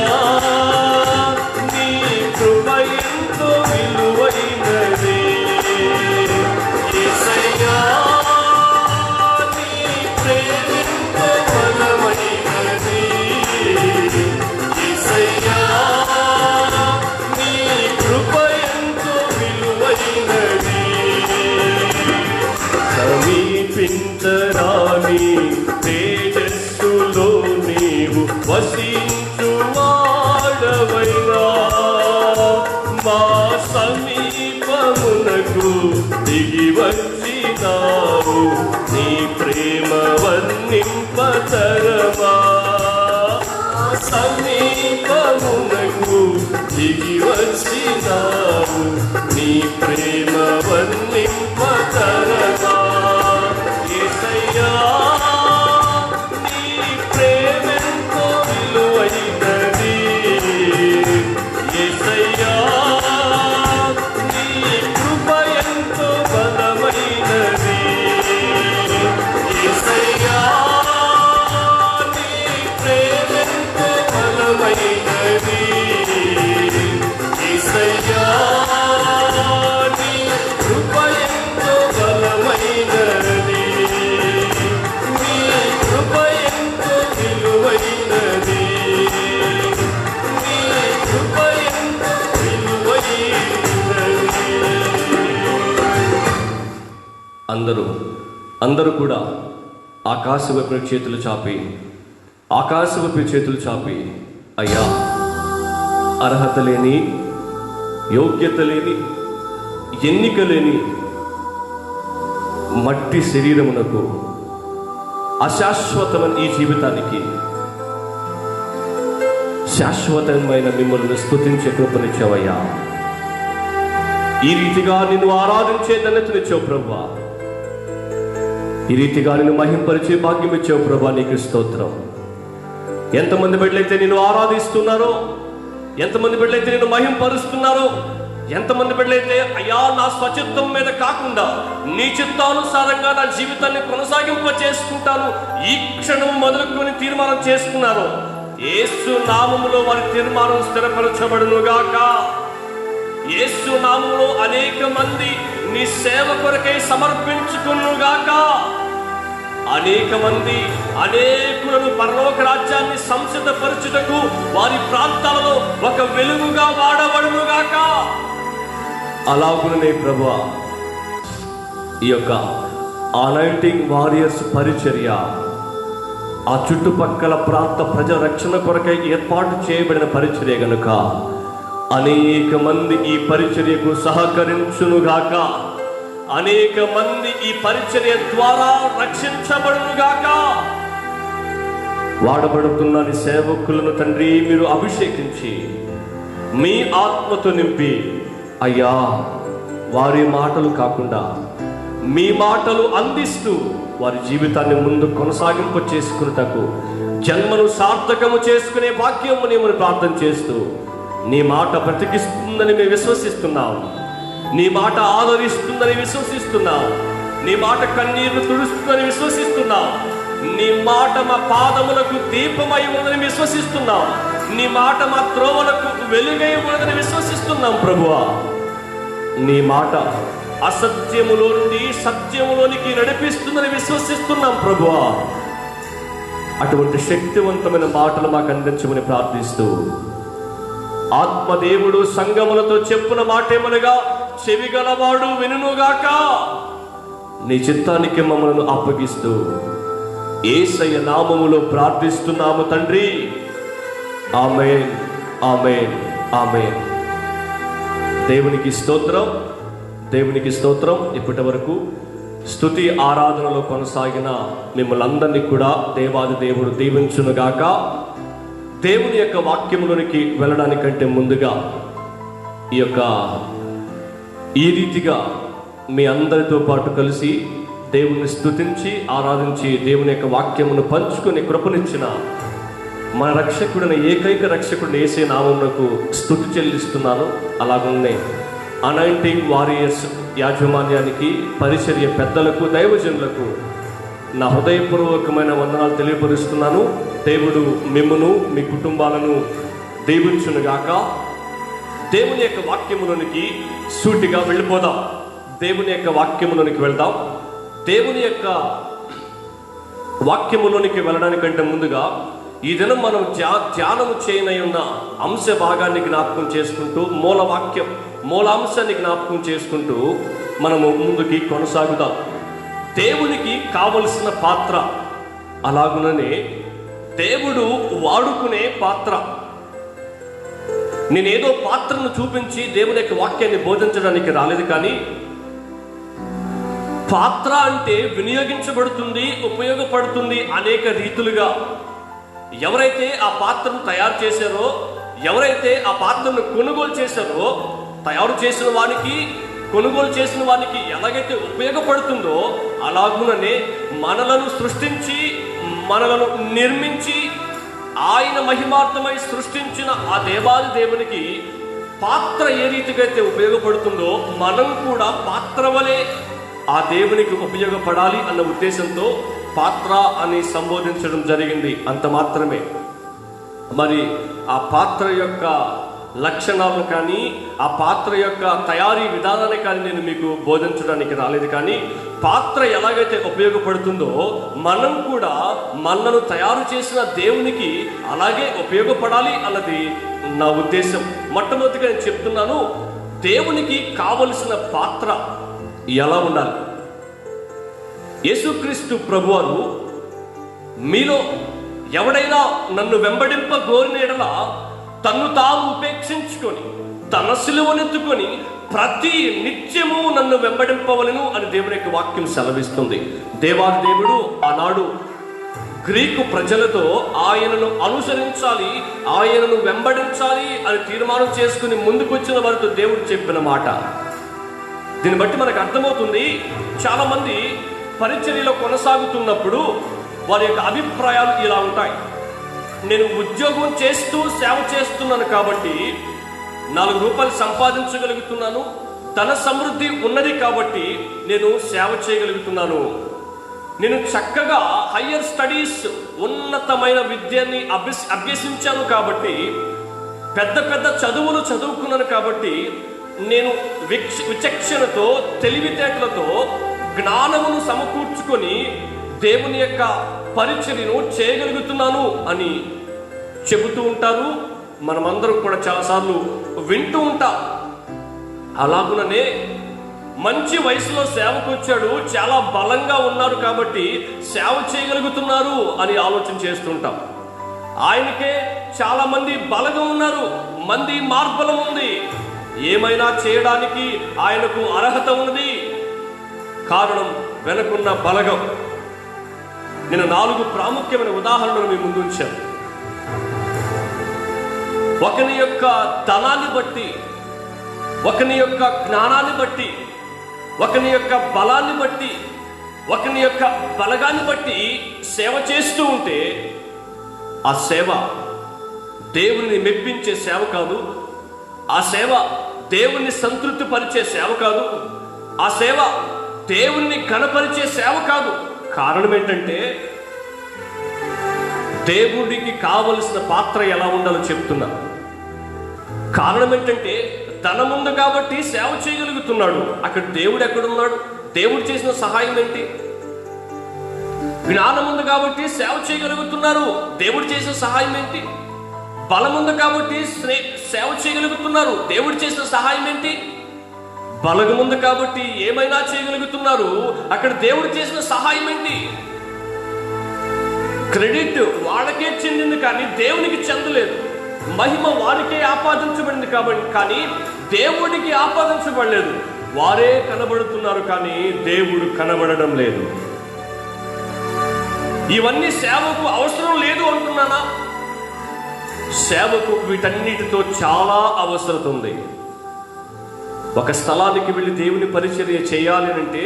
నీ కృప ఎంతో విలువైనది. యేసయ్యా నీ ప్రేమెంతో బలమైనది, యేసయ్యా నీ కృప ఎంతో విలువైనది. సమీపించరాని తేజస్సులో నీవు వసించువాడవైనా, మా సమీపమునకు దిగి వచ్చినావు, నీ ప్రేమ వర్ణింపతరమా. సమీపమునకు దిగి వచ్చినావు, నీ ప్రేమ వర్ణింపతరమా. యేసయ్యా నీ ప్రేమెంతో విలువైనది, యేసయ్యా నీ కృప ఎంతో బలమైనది, యేసయ్యా నీ ప్రేమెంతో బలమైనది, యేసయ్యా నీ కృప ఎంతో బలమైనది, నీ కృప ఎంతో విలువైనది, నీ కృప ఎంతో విలువైనది. అందరూ కూడా ఆకాశవైపు చేతులు చాపి, అయ్యా అర్హత లేని, యోగ్యత లేని, ఎన్నిక లేని మట్టి శరీరమునకు, అశాశ్వతమైన ఈ జీవితానికి శాశ్వతమైన మిమ్మల్ని స్తుతించే కృపనిచ్చావయ్యా. ఈ రీతిగా నిన్ను ఆరాధించే ధన్యతనిచ్చావు ప్రభువా, ఈ రీతిగా నిన్ను మహింపరిచే భాగ్యం ఇచ్చావు ప్రభువా, నీకు స్తోత్రం. ఎంతమంది బిడ్డలైతే నిన్ను ఆరాధిస్తున్నారో, ఎంతమంది బిడ్డలైతే నిన్ను మహింపరుస్తున్నారో, ఎంతమంది బిడ్డలైతే అయ్యా నా స్వచిత్తం మీద కాకుండా నీ చిత్తానుసారంగా నా జీవితాన్ని కొనసాగింప చేసుకుంటాను ఈ క్షణం మొదలుకొని తీర్మానం చేసుకున్నారో, యేసు నామములో వారి తీర్మానం స్థిరపరచబడును గాక. యేసు నామములో అనేక మంది నీ సేవ కొరకై సమర్పించుకును గాక. అనేక మంది అనేకులను పరలోక రాజ్యాన్ని సంసిద్ధపరచుటకు వారి ప్రాంతాలలో ఒక వెలుగుగా వాడబడును గాక. అలాగునే ప్రభువా, ఈ యొక్క అనాయింటింగ్ వారియర్స్ పరిచర్య ఆ చుట్టుపక్కల ప్రాంత ప్రజల రక్షణ కొరకై ఏర్పాటు చేయబడిన పరిచర్య గనుక అనేక మంది ఈ పరిచర్యకు సహకరించునుగాక. అనేక మంది ఈ పరిచర్య ద్వారా రక్షించబడునుగాక. వాడబడుతున్న నీ సేవకులను తండ్రి మీరు అభిషేకించి మీ ఆత్మతో నింపి అయ్యా వారి మాటలు కాకుండా మీ మాటలు అందిస్తూ వారి జీవితాన్ని ముందు కొనసాగింపు చేసుకున్నటకు జన్మను సార్థకము చేసుకునే భాగ్యము నేను ప్రార్థన చేస్తూ నీ మాట బ్రతికిస్తుందని మేము విశ్వసిస్తున్నాం. నీ మాట ఆదరిస్తుందని విశ్వసిస్తున్నాం. నీ మాట కన్నీరు తుడుస్తుందని విశ్వసిస్తున్నాం. నీ మాట మా పాదములకు దీపమై ఉన్నదని విశ్వసిస్తున్నాం. నీ మాట మా త్రోవలకు వెలుగై ఉన్నదని విశ్వసిస్తున్నాం. ప్రభువా, నీ మాట అసత్యములో నుండి సత్యములోనికి నడిపిస్తుందని విశ్వసిస్తున్నాం. ప్రభువా, అటువంటి శక్తివంతమైన మాటలు మాకు అందించమని ప్రార్థిస్తూ, ఆత్మదేవుడు సంగములతో చెప్పున మాటేమనగా చెవిగలవాడు వినుగాక. నీ చిత్తానికి మమ్మల్ని అప్పగిస్తూ యేసయ్య నామములో ప్రార్థిస్తున్నాము తండ్రి. ఆమేన్, ఆమేన్, ఆమేన్. దేవునికి స్తోత్రం, దేవునికి స్తోత్రం. ఇప్పటి వరకు స్తుతి ఆరాధనలో కొనసాగిన మిమ్మల్ని అందరినీ కూడా దేవాది దేవుడు దీవించునుగాక. దేవుని యొక్క వాక్యములోనికి వెళ్ళడానికంటే ముందుగా ఈ రీతిగా మీ అందరితో పాటు కలిసి దేవుని స్తుతించి ఆరాధించి దేవుని యొక్క వాక్యమును పంచుకొని కృపనిచ్చిన మన రక్షకుడైన ఏకైక రక్షకుడిని యేసే నామమునకు స్తుతి చెల్లిస్తున్నాను. అలాగనే అనాయింటింగ్ వారియర్స్ యాజమాన్యానికి, పరిచర్య పెద్దలకు, దైవజనులకు నా హృదయపూర్వకమైన వందనాలు తెలియపరుస్తున్నాను. దేవుడు మిమ్మును మీ కుటుంబాలను దీవించునుగాక. దేవుని యొక్క వాక్యములోనికి సూటిగా వెళ్ళిపోదాం. దేవుని యొక్క వాక్యములోనికి వెళ్దాం. దేవుని యొక్క వాక్యములోనికి వెళ్ళడానికంటే ముందుగా ఈ దినం మనం ధ్యానము చేయనై ఉన్న అంశ భాగాన్ని జ్ఞాపకం చేసుకుంటూ, మూలాంశాన్ని జ్ఞాపకం చేసుకుంటూ మనము ముందుకి కొనసాగుదాం. దేవునికి కావలసిన పాత్ర, అలాగుననే దేవుడు వాడుకునే పాత్ర. నేనేదో పాత్రను చూపించి దేవుని యొక్క వాక్యాన్ని బోధించడానికి రాలేదు, కానీ పాత్ర అంటే వినియోగించబడుతుంది, ఉపయోగపడుతుంది అనేక రీతులుగా. ఎవరైతే ఆ పాత్రను తయారు చేశారో, ఎవరైతే ఆ పాత్రను కొనుగోలు చేశారో, తయారు చేసిన వానికి, కొనుగోలు చేసిన వానికి ఎలాగైతే ఉపయోగపడుతుందో, అలాగుననే మనలను సృష్టించి, మనలను నిర్మించి, ఆయన మహిమార్థమై సృష్టించిన ఆ దేవాది దేవునికి పాత్ర ఏ రీతిగా అయితే ఉపయోగపడుతుందో, మనం కూడా పాత్ర వలె ఆ దేవునికి ఉపయోగపడాలి అన్న ఉద్దేశంతో పాత్ర అని సంబోధించడం జరిగింది. అంత మాత్రమే. మరి ఆ పాత్ర యొక్క లక్షణాలను కానీ, ఆ పాత్ర యొక్క తయారీ విధానాన్ని కానీ నేను మీకు బోధించడానికి రాలేదు, కానీ పాత్ర ఎలాగైతే ఉపయోగపడుతుందో మనం కూడా మనను తయారు చేసిన దేవునికి అలాగే ఉపయోగపడాలి అన్నది నా ఉద్దేశం. మొట్టమొదటిగా నేను చెప్తున్నాను, దేవునికి కావలసిన పాత్ర ఎలా ఉండాలి. యేసుక్రీస్తు ప్రభువారు, మీలో ఎవడైనా నన్ను వెంబడింప గోరిన యెడల తన్ను తాను ఉపేక్షించుకొని తన సిలువనెత్తుకొని ప్రతి నిత్యము నన్ను వెంబడింపవలను అని దేవుని యొక్క వాక్యం సెలవిస్తుంది. దేవాది దేవుడు ఆనాడు గ్రీకు ప్రజలతో ఆయనను అనుసరించాలి, ఆయనను వెంబడించాలి అని తీర్మానం చేసుకుని ముందుకొచ్చిన వారితో దేవుడు చెప్పిన మాట. దీన్ని బట్టి మనకు అర్థమవుతుంది, చాలా మంది పరిచర్యలో కొనసాగుతున్నప్పుడు వారి యొక్క అభిప్రాయాలు ఇలా ఉంటాయి. నేను ఉద్యోగం చేస్తూ సేవ చేస్తున్నాను కాబట్టి 4 రూపాయలు సంపాదించగలుగుతున్నాను, ధన సమృద్ధి ఉన్నది కాబట్టి నేను సేవ చేయగలుగుతున్నాను, నేను చక్కగా హయ్యర్ స్టడీస్, ఉన్నతమైన విద్యని అభ్యసించాను కాబట్టి, పెద్ద పెద్ద చదువులు చదువుకున్నాను కాబట్టి నేను విచక్షణతో, తెలివితేటలతో, జ్ఞానమును సమకూర్చుకొని దేవుని యొక్క పరిచర్యను చేయగలుగుతున్నాను అని చెబుతూ ఉంటారు. మనమందరం కూడా చాలాసార్లు వింటూ ఉంటాం. అలాగుననే మంచి వయసులో సేవకు వచ్చాడు, చాలా బలంగా ఉన్నారు కాబట్టి సేవ చేయగలుగుతున్నారు అని ఆలోచన చేస్తుంటాం. ఆయనకే చాలా మంది బలంగా ఉన్నారు, మంది మార్బలం ఉంది, ఏమైనా చేయడానికి ఆయనకు అర్హత ఉన్నది. కారణం వెనకున్న బలగం. నేను 4 ప్రాముఖ్యమైన ఉదాహరణలు మీ ముందు ఉంచాను. ఒకని యొక్క ధనాన్ని బట్టి, ఒకని యొక్క జ్ఞానాన్ని బట్టి, ఒకని యొక్క బలాన్ని బట్టి, ఒకని యొక్క బలగాన్ని బట్టి సేవ చేస్తూ ఉంటే ఆ సేవ దేవుని మెప్పించే సేవ కాదు, ఆ సేవ దేవుణ్ణి సంతృప్తి పరిచే సేవ కాదు, ఆ సేవ దేవుణ్ణి ఘనపరిచే సేవ కాదు. కారణం ఏంటంటే దేవుడికి కావలసిన పాత్ర ఎలా ఉండాలో చెప్తున్నా. కారణం ఏంటంటే ధనం ఉంది కాబట్టి సేవ చేయగలుగుతున్నాడు. అక్కడ దేవుడు ఎక్కడున్నాడు? దేవుడు చేసిన సహాయం ఏంటి? జ్ఞానం ఉంది కాబట్టి సేవ చేయగలుగుతున్నారు, దేవుడు చేసిన సహాయం ఏంటి? బలం ఉంది కాబట్టి సేవ చేయగలుగుతున్నారు, దేవుడు చేసిన సహాయం ఏంటి? బలగం ఉంది కాబట్టి ఏమైనా చేయగలుగుతున్నారు, అక్కడ దేవుడు చేసిన సహాయం ఏంటి? క్రెడిట్ వాళ్ళకే చెందింది కానీ దేవునికి చెందలేదు. మహిమ వారికే ఆపాదించబడింది కాబట్టి, కానీ దేవుడికి ఆపాదించబడలేదు. వారే కనబడుతున్నారు కానీ దేవుడు కనబడడం లేదు. ఇవన్నీ సేవకు అవసరం లేదు అంటున్నానా? సేవకు వీటన్నిటితో చాలా అవసరం ఉంది. ఒక స్థలానికి వెళ్ళి దేవుని పరిచర్య చేయాలి అంటే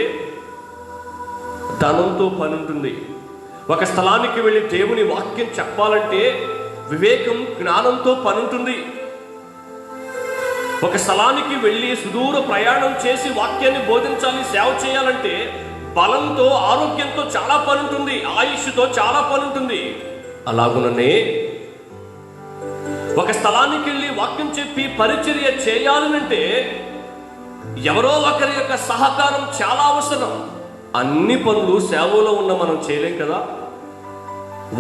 ధనంతో పని ఉంటుంది. ఒక స్థలానికి వెళ్ళి దేవుని వాక్యం చెప్పాలంటే వివేకం, జ్ఞానంతో పని ఉంటుంది. ఒక స్థలానికి వెళ్ళి సుదూర ప్రయాణం చేసి వాక్యాన్ని బోధించాలి, సేవ చేయాలంటే బలంతో, ఆరోగ్యంతో చాలా పని ఉంటుంది, ఆయుష్తో చాలా పని ఉంటుంది. అలాగుననే ఒక స్థలానికి వెళ్ళి వాక్యం చెప్పి పరిచర్య చేయాలనంటే ఎవరో ఒకరి యొక్క సహకారం చాలా అవసరం. అన్ని పనులు సేవలో ఉన్న మనం చేయలేం కదా.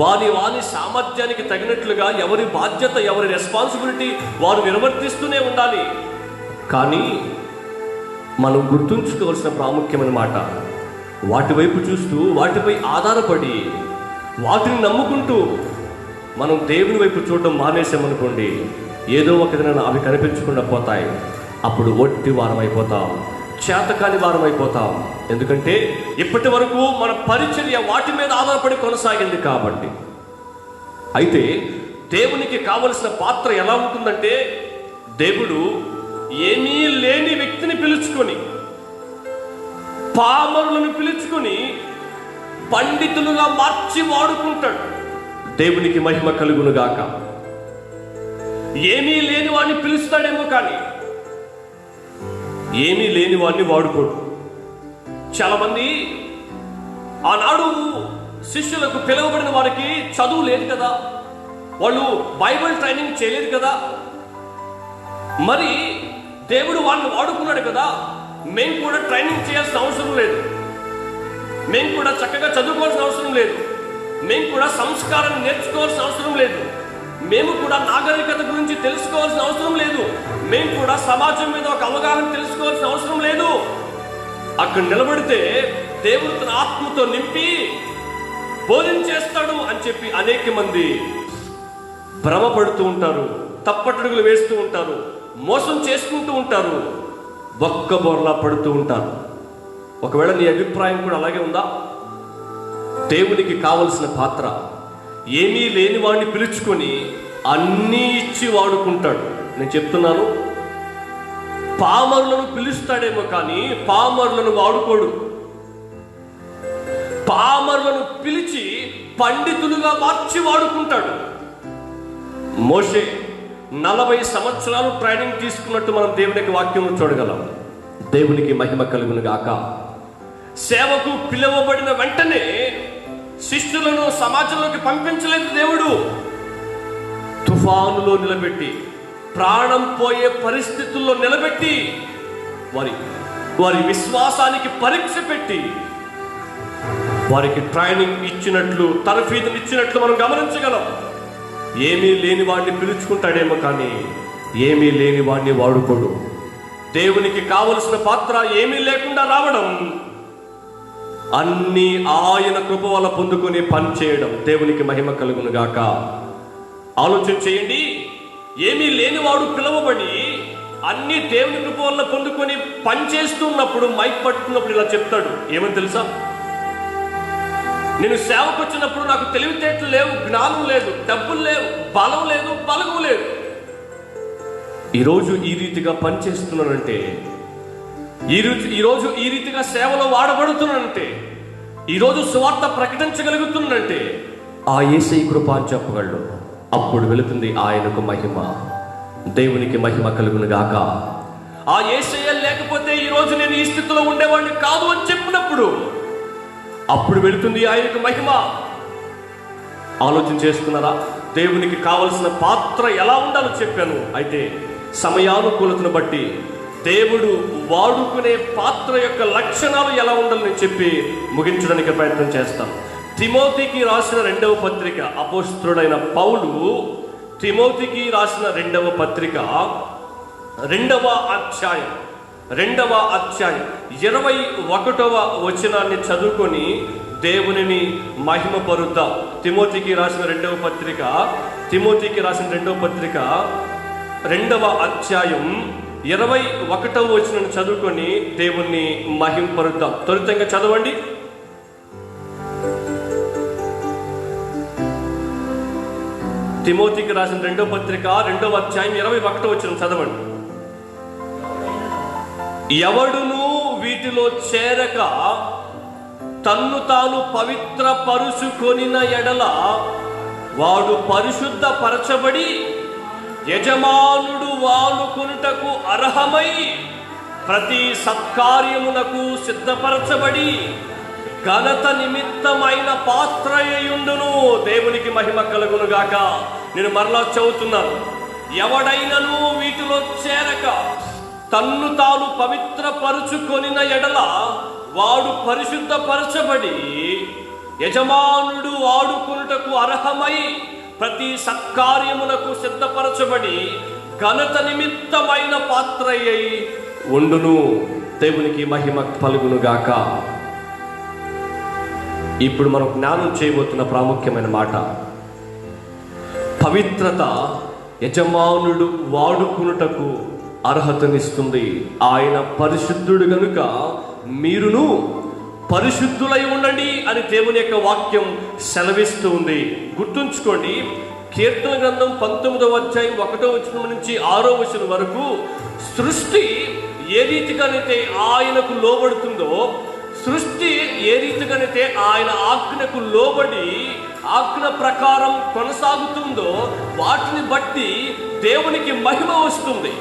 వారి సామర్థ్యానికి తగినట్లుగా ఎవరి బాధ్యత, ఎవరి రెస్పాన్సిబిలిటీ వారు నిర్వర్తిస్తూనే ఉండాలి. కానీ మనం గుర్తుంచుకోవాల్సిన ప్రాముఖ్యమైన మాట, వాటి వైపు చూస్తూ, వాటిపై ఆధారపడి, వాటిని నమ్ముకుంటూ మనం దేవుని వైపు చూడడం మానేసామనుకోండి, ఏదో ఒక దిన అవి కనిపించకుండా పోతాయి. అప్పుడు ఒట్టి వారం అయిపోతాం, చేతకాని వారం అయిపోతాం. ఎందుకంటే ఇప్పటి వరకు మన పరిచర్య వాటి మీద ఆధారపడి కొనసాగింది కాబట్టి. అయితే దేవునికి కావలసిన పాత్ర ఎలా ఉంటుందంటే, దేవుడు ఏమీ లేని వ్యక్తిని పిలుచుకొని, పామరులను పిలుచుకొని పండితులుగా మార్చి వాడుకుంటాడు. దేవునికి మహిమ కలుగును గాక. ఏమీ లేని వాడిని పిలుస్తాడేమో కానీ ఏమీ లేని వాడిని వాడుకోడు. చాలా మంది ఆనాడు శిష్యులకు పిలువబడిన వారికి చదువు లేదు కదా, వాళ్ళు బైబిల్ ట్రైనింగ్ చేయలేదు కదా, మరి దేవుడు వాళ్ళని వాడుకున్నాడు కదా, మేము కూడా ట్రైనింగ్ చేయాల్సిన అవసరం లేదు, మేము కూడా చక్కగా చదువుకోవాల్సిన అవసరం లేదు, మేము కూడా సంస్కారాన్ని నేర్చుకోవాల్సిన అవసరం లేదు, మేము కూడా నాగరికత గురించి తెలుసుకోవాల్సిన అవసరం లేదు, మేము కూడా సమాజం మీద ఒక అవగాహన తెలుసుకోవాల్సిన అవసరం లేదు. అక్కడ నిలబడితే దేవుడు తన ఆత్మతో నింపి బోధించేస్తాడు అని చెప్పి అనేక మంది భ్రమపడుతూ ఉంటారు, తప్పటడుగులు వేస్తూ ఉంటారు, మోసం చేసుకుంటూ ఉంటారు, బొక్క బొర్లా పడుతూ ఉంటారు. ఒకవేళ నీ అభిప్రాయం కూడా అలాగే ఉందా? దేవునికి కావలసిన పాత్ర ఏమీ లేని వాడిని పిలుచుకొని అన్నీ ఇచ్చి వాడుకుంటాడు. నేను చెప్తున్నాను, పామరులను పిలుస్తాడేమో కానీ పామరులను వాడుకోడు. పామరులను పిలిచి పండితులుగా మార్చి వాడుకుంటాడు. మోషే 40 సంవత్సరాలు ట్రైనింగ్ తీసుకున్నట్టు మనం దేవునికి వాక్యం చూడగలం. దేవునికి మహిమ కలుగును గాక. సేవకు పిలువబడిన వెంటనే శిష్యులను సమాజంలోకి పంపించలేదు దేవుడు. తుఫానులో నిలబెట్టి, ప్రాణం పోయే పరిస్థితుల్లో నిలబెట్టి, వారి విశ్వాసానికి పరీక్ష పెట్టి, వారికి ట్రైనింగ్ ఇచ్చినట్లు, తర్ఫీదుని ఇచ్చినట్లు మనం గమనించగలం. ఏమీ లేని వాడిని పిలుచుకుంటాడేమో కానీ ఏమీ లేని వాడిని వాడుకోడు. దేవునికి కావలసిన పాత్ర ఏమీ లేకుండా రావడం, అన్ని ఆయన కృప వల్ల పొందుకొని పని చేయడం. దేవునికి మహిమ కలుగును గాక. ఆలోచన చేయండి, ఏమీ లేనివాడు పిలువబడి అన్ని దేవుని కృప వల్ల పొందుకొని పని చేస్తున్నప్పుడు, మైక్ పట్టుకున్నప్పుడు ఇలా చెప్తాడు. ఏమని తెలుసా? నేను సేవకు వచ్చినప్పుడు నాకు తెలివితేటలు లేవు, జ్ఞానం లేదు, డబ్బులు లేవు, బలం లేదు, బలగం లేదు. ఈరోజు ఈ రీతిగా పనిచేస్తున్నానంటే, ఈరోజు ఈ రీతిగా సేవలో వాడబడుతున్నానంటే, ఈరోజు సువార్త ప్రకటించగలుగుతున్నానంటే ఆ యేసయ్య కృప అని చెప్పగలడు. అప్పుడు వెళుతుంది ఆయనకు మహిమ. దేవునికి మహిమ కలుగును గాక. ఆ యేసయ్య లేకపోతే ఈరోజు నేను ఈ స్థితిలో ఉండేవాడిని కాదు అని చెప్పినప్పుడు అప్పుడు వెళుతుంది ఆయనకు మహిమ. ఆలోచన చేస్తున్నారా? దేవునికి కావలసిన పాత్ర ఎలా ఉండాలో చెప్పాను. అయితే సమయానుకూలతను బట్టి దేవుడు వాడుకునే పాత్ర యొక్క లక్షణాలు ఎలా ఉండాలని చెప్పి ముగించడానికి ప్రయత్నం చేస్తాను. తిమోతికి రాసిన 2వ పత్రిక, అపోస్తలుడైన పౌలు తిమోతికి రాసిన 2వ పత్రిక 2వ అధ్యాయం 21వ వచనాన్ని చదువుకొని దేవునిని మహిమపరుద్దాం. తిమోతికి రాసిన 2వ పత్రిక 2వ అధ్యాయం 21వ వచనాన్ని చదువుకొని దేవుణ్ణి మహిమపరుద్దాం. త్వరితంగా చదవండి. తిమోతికి రాసిన 2వ పత్రిక 2వ అధ్యాయం 21వ వచనం చదవండి. ఎవడును వీటిలో చేరక తన్ను తాను పవిత్ర పరుచుకొనిన ఎడల వాడు పరిశుద్ధ పరచబడి యజమానుడు వాడుకొనుటకు అర్హమై ప్రతి సత్కార్యమునకు సిద్ధపరచబడి ఘనత నిమిత్తమైన పాత్రయుండును. దేవునికి మహిమ కలుగును గాక. నేను మరలా చదువుతున్నాను. ఎవడైనను వీటిలో చేరక తన్ను తాను పవిత్ర పరుచుకొనిన ఎడల వాడు పరిశుద్ధ పరచబడి యజమానుడు వాడుకొనుటకు అర్హమై ప్రతి సత్కార్యమునకు సిద్ధపరచబడి ఘనత నిమిత్తమైన పాత్రయ్యై ఉండును. దేవునికి మహిమ కలుగును గాక. ఇప్పుడు మనం జ్ఞానం చేయబోతున్న ప్రాముఖ్యమైన మాట, పవిత్రత యజమానుడు వాడుకునుటకు అర్హతనిస్తుంది. ఆయన పరిశుద్ధుడు గనుక మీరును పరిశుద్ధులై ఉండండి అని దేవుని యొక్క వాక్యం సెలవిస్తూ ఉంది. గుర్తుంచుకోండి, కీర్తన గ్రంథం 19వ అధ్యాయం 1వ వచనం నుంచి 6వ వచనం వరకు సృష్టి ఏ రీతిగానైతే ఆయనకు లోబడుతుందో, సృష్టి ఏ రీతిగానైతే ఆయన ఆజ్ఞకు లోబడి ఆజ్ఞ ప్రకారం కొనసాగుతుందో వాటిని బట్టి దేవునికి మహిమ వస్తుంది.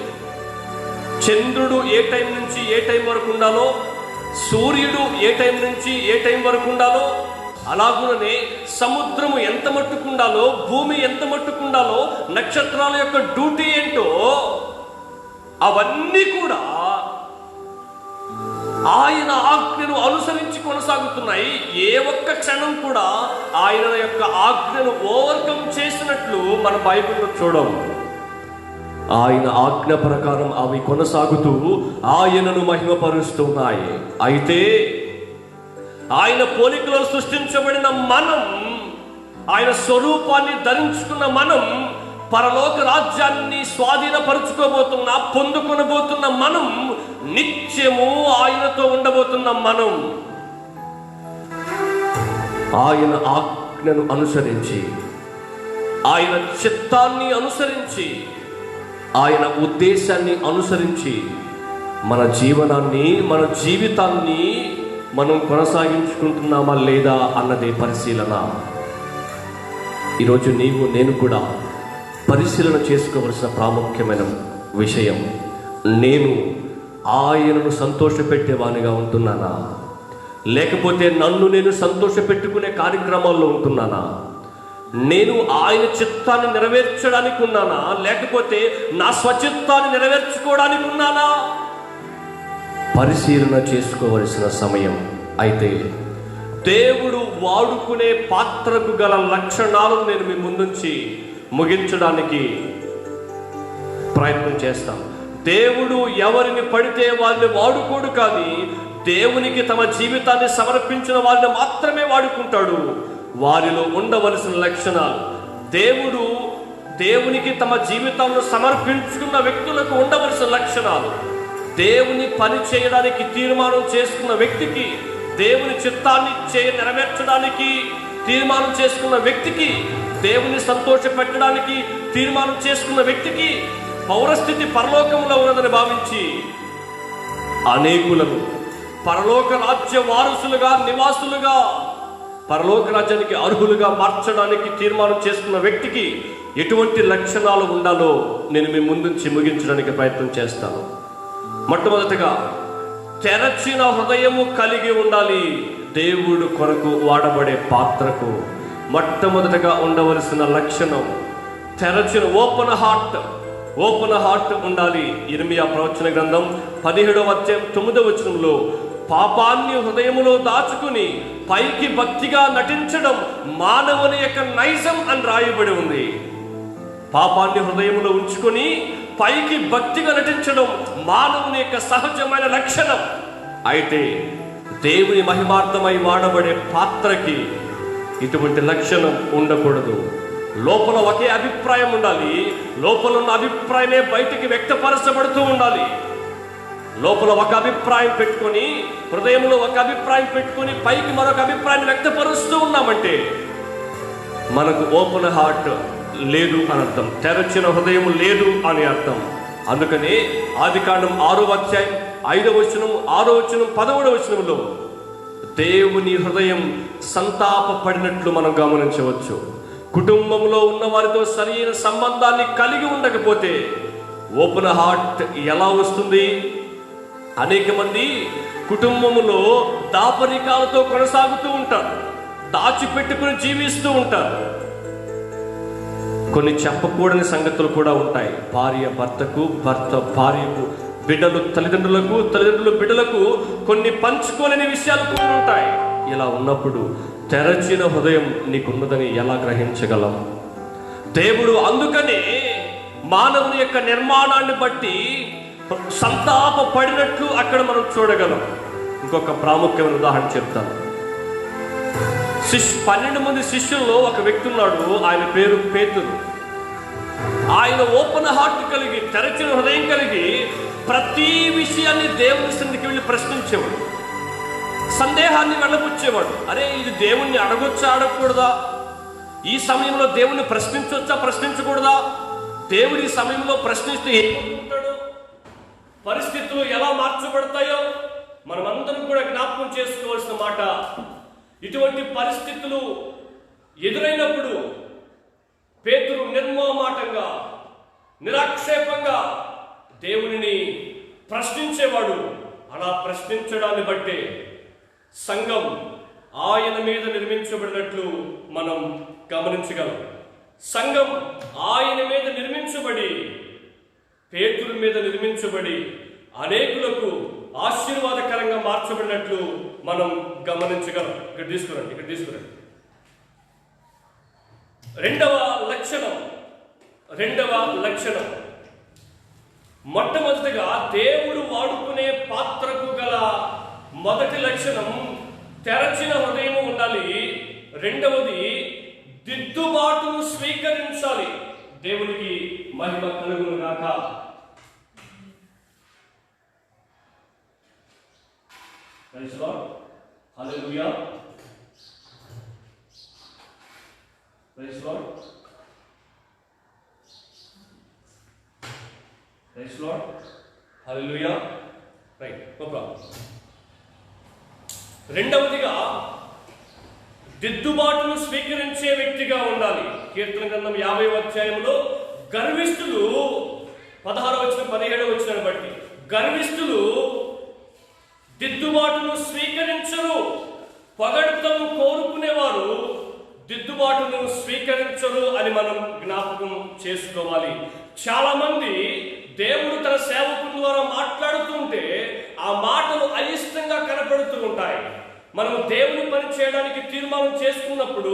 చంద్రుడు ఏ టైం నుంచి ఏ టైం వరకు ఉండాలో, సూర్యుడు ఏ టైం నుంచి ఏ టైం వరకు ఉండాలో, అలాగుననే సముద్రము ఎంత మట్టుకుండాలో, భూమి ఎంత మట్టుకుండాలో, నక్షత్రాల యొక్క డ్యూటీ ఏంటో అవన్నీ కూడా ఆయన ఆజ్ఞను అనుసరించి కొనసాగుతున్నాయి. ఏ ఒక్క క్షణం కూడా ఆయన యొక్క ఆజ్ఞను ఓవర్కమ్ చేసినట్లు మన బైబిల్లో చూడము. ఆయన ఆజ్ఞ ప్రకారం అవి కొనసాగుతూ ఆయనను మహిమపరుస్తున్నాయి. అయితే ఆయన పోలికలో సృష్టించబడిన మనం, ఆయన స్వరూపాన్ని ధరించుకున్న మనం, పరలోక రాజ్యాన్ని స్వాధీనపరుచుకోబోతున్న పొందుకొనబోతున్న మనం, నిత్యము ఆయనతో ఉండబోతున్న మనం, ఆయన ఆజ్ఞను అనుసరించి, ఆయన చిత్తాన్ని అనుసరించి, ఆయన ఉద్దేశాన్ని అనుసరించి మన జీవనాన్ని, మన జీవితాన్ని మనం కొనసాగించుకుంటున్నామా లేదా అన్నదే పరిశీలన. ఈరోజు నీవు నేను కూడా పరిశీలన చేసుకోవలసిన ప్రాముఖ్యమైన విషయం, నేను ఆయనను సంతోషపెట్టేవానిగా ఉంటున్నానా, లేకపోతే నన్ను నేను సంతోషపెట్టుకునే కార్యక్రమాల్లో ఉంటున్నానా? నేను ఆయన చిత్తాన్ని నెరవేర్చడానికి ఉన్నానా, లేకపోతే నా స్వచిత్తాన్ని నెరవేర్చుకోవడానికి ఉన్నానా? పరిశీలన చేసుకోవలసిన సమయం. అయితే దేవుడు వాడుకునే పాత్రకు గల లక్షణాలను నేను మీ ముందుంచి ముగించడానికి ప్రయత్నం చేస్తాం. దేవుడు ఎవరిని పడితే వారిని వాడుకోడు, కానీ దేవునికి తమ జీవితాన్ని సమర్పించిన వారిని మాత్రమే వాడుకుంటాడు. వారిలో ఉండవలసిన లక్షణాలు, దేవుడు దేవునికి తమ జీవితాలను సమర్పించుకున్న వ్యక్తులకు ఉండవలసిన లక్షణాలు, దేవుని పని చేయడానికి తీర్మానం చేసుకున్న వ్యక్తికి, దేవుని చిత్తాన్ని నెరవేర్చడానికి తీర్మానం చేసుకున్న వ్యక్తికి, దేవుని సంతోషపెట్టడానికి తీర్మానం చేసుకున్న వ్యక్తికి పౌరస్థితి పరలోకంలో ఉన్నదని భావించి అనేకులను పరలోక రాజ్య వారసులుగా, నివాసులుగా, పరలోక రాజ్యానికి అర్హులుగా మార్చడానికి తీర్మానం చేసుకున్న వ్యక్తికి ఎటువంటి లక్షణాలు ఉండాలో నేను మీ ముందుంచి ముగించడానికి ప్రయత్నం చేస్తాను. మొట్టమొదటిగా తెరచిన హృదయము కలిగి ఉండాలి. దేవుడు కొరకు వాడబడే పాత్రకు మొట్టమొదటిగా ఉండవలసిన లక్షణం తెరచిన ఓపెన్ హార్ట్ ఉండాలి. ఇర్మియా ప్రవచన గ్రంథం 17వ అధ్యాయం 9వ వచనంలో పాపాన్ని హృదయములో దాచుకుని పైకి భక్తిగా నటించడం మానవుని యొక్క నైజం అని రాయబడి ఉంది. పాపాన్ని హృదయములో ఉంచుకొని పైకి భక్తిగా నటించడం మానవుని యొక్క సహజమైన లక్షణం. అయితే దేవుని మహిమార్థమై వాడబడే పాత్రకి ఇటువంటి లక్షణం ఉండకూడదు. లోపల ఒకే అభిప్రాయం ఉండాలి. లోపల ఉన్న అభిప్రాయమే బయటికి వ్యక్తపరచబడుతూ ఉండాలి. లోపల ఒక అభిప్రాయం పెట్టుకొని, హృదయంలో ఒక అభిప్రాయం పెట్టుకొని పైకి మరొక అభిప్రాయాన్ని వ్యక్తపరుస్తూ ఉన్నామంటే మనకు ఓపెన్ హార్ట్ లేదు అని అర్థం, తెరచిన హృదయం లేదు అని అర్థం. అందుకని ఆదికాండం 6వ అధ్యాయం 5వ వచనం, 6వ వచనం, 11వ వచనంలో దేవుని హృదయం సంతాపపడినట్లు మనం గమనించవచ్చు. కుటుంబంలో ఉన్న వారితో సరైన సంబంధాన్ని కలిగి ఉండకపోతే ఓపెన్ హార్ట్ ఎలా వస్తుంది? అనేక మంది కుటుంబములో దాపరికాలతో కొనసాగుతూ ఉంటారు, దాచిపెట్టుకుని జీవిస్తూ ఉంటారు. కొన్ని చెప్పకూడని సంగతులు కూడా ఉంటాయి. భార్య భర్తకు, భర్త భార్యకు, బిడ్డలు తల్లిదండ్రులకు, తల్లిదండ్రులు బిడ్డలకు కొన్ని పంచుకోలేని విషయాలు కూడా ఉంటాయి. ఇలా ఉన్నప్పుడు తెరచిన హృదయం నీకున్నదని ఎలా గ్రహించగలం? దేవుడు అందుకనే మానవుని యొక్క నిర్మాణాన్ని బట్టి సంతాప పడినట్లు అక్కడ మనం చూడగలం. ఇంకొక ప్రాముఖ్యమైన ఉదాహరణ చెప్తాను. 12 మంది శిష్యుల్లో ఒక వ్యక్తి ఉన్నాడు. ఆయన పేరు పేతురు. ఆయన ఓపెన్ హార్ట్ కలిగి, తెరచిన హృదయం కలిగి ప్రతి విషయాన్ని దేవుని సన్నిధికి వెళ్ళి ప్రశ్నించేవాడు, సందేహాన్ని వెళ్ళబుచ్చేవాడు. అరే, ఇది దేవుణ్ణి అడగొచ్చా, అడగకూడదా? ఈ సమయంలో దేవుణ్ణి ప్రశ్నించవచ్చా, ప్రశ్నించకూడదా? దేవుడి సమయంలో ప్రశ్నిస్తే ఏమనుకుంటాడు? పరిస్థితులు ఎలా మార్చబడతాయో మనమందరం కూడా జ్ఞాపకం చేసుకోవాల్సిన మాట. ఇటువంటి పరిస్థితులు ఎదురైనప్పుడు పేతురు నిర్మోహమాటంగా, నిరాక్షేపంగా దేవునిని ప్రశ్నించేవాడు. అలా ప్రశ్నించడాన్ని బట్టే సంఘం ఆయన మీద నిర్మించబడినట్లు మనం గమనించగలం. సంఘం ఆయన మీద నిర్మించబడి, పేతురు మీద నిర్మించబడి అనేకులకు ఆశీర్వాదకరంగా మార్చబడినట్లు మనం గమనించగలం. ఇక్కడ తీసుకురండి. రెండవ లక్షణం మొట్టమొదటిగా దేవుడు వాడుకునే పాత్రకు గల మొదటి లక్షణం తెరచిన హృదయం ఉండాలి. రెండవది దిద్దుబాటును స్వీకరించాలి. దేవునికి మహిమ కలుగును గాక. Praise Lord, hallelujah. Praise Lord, praise Lord, hallelujah. Right, no problem. రెండవదిగా దిద్దుబాటును స్వీకరించే వ్యక్తిగా ఉండాలి. కీర్తన గ్రంథం 50వ అధ్యాయంలో గర్విష్ఠులు 16వ వచనం 17వ వచనాన్ని బట్టి గర్విష్ఠులు దిద్దుబాటును స్వీకరించరు. పొగడ్తను కోరుకునేవారు దిద్దుబాటును స్వీకరించరు అని మనం జ్ఞాపకం చేసుకోవాలి. చాలా మంది దేవుడు తన సేవకుల ద్వారా మాట్లాడుతుంటే ఆ మాటలు అయిష్టంగా కనపడుతూ ఉంటాయి. మనం దేవుని పని చేయడానికి తీర్మానం చేసుకున్నప్పుడు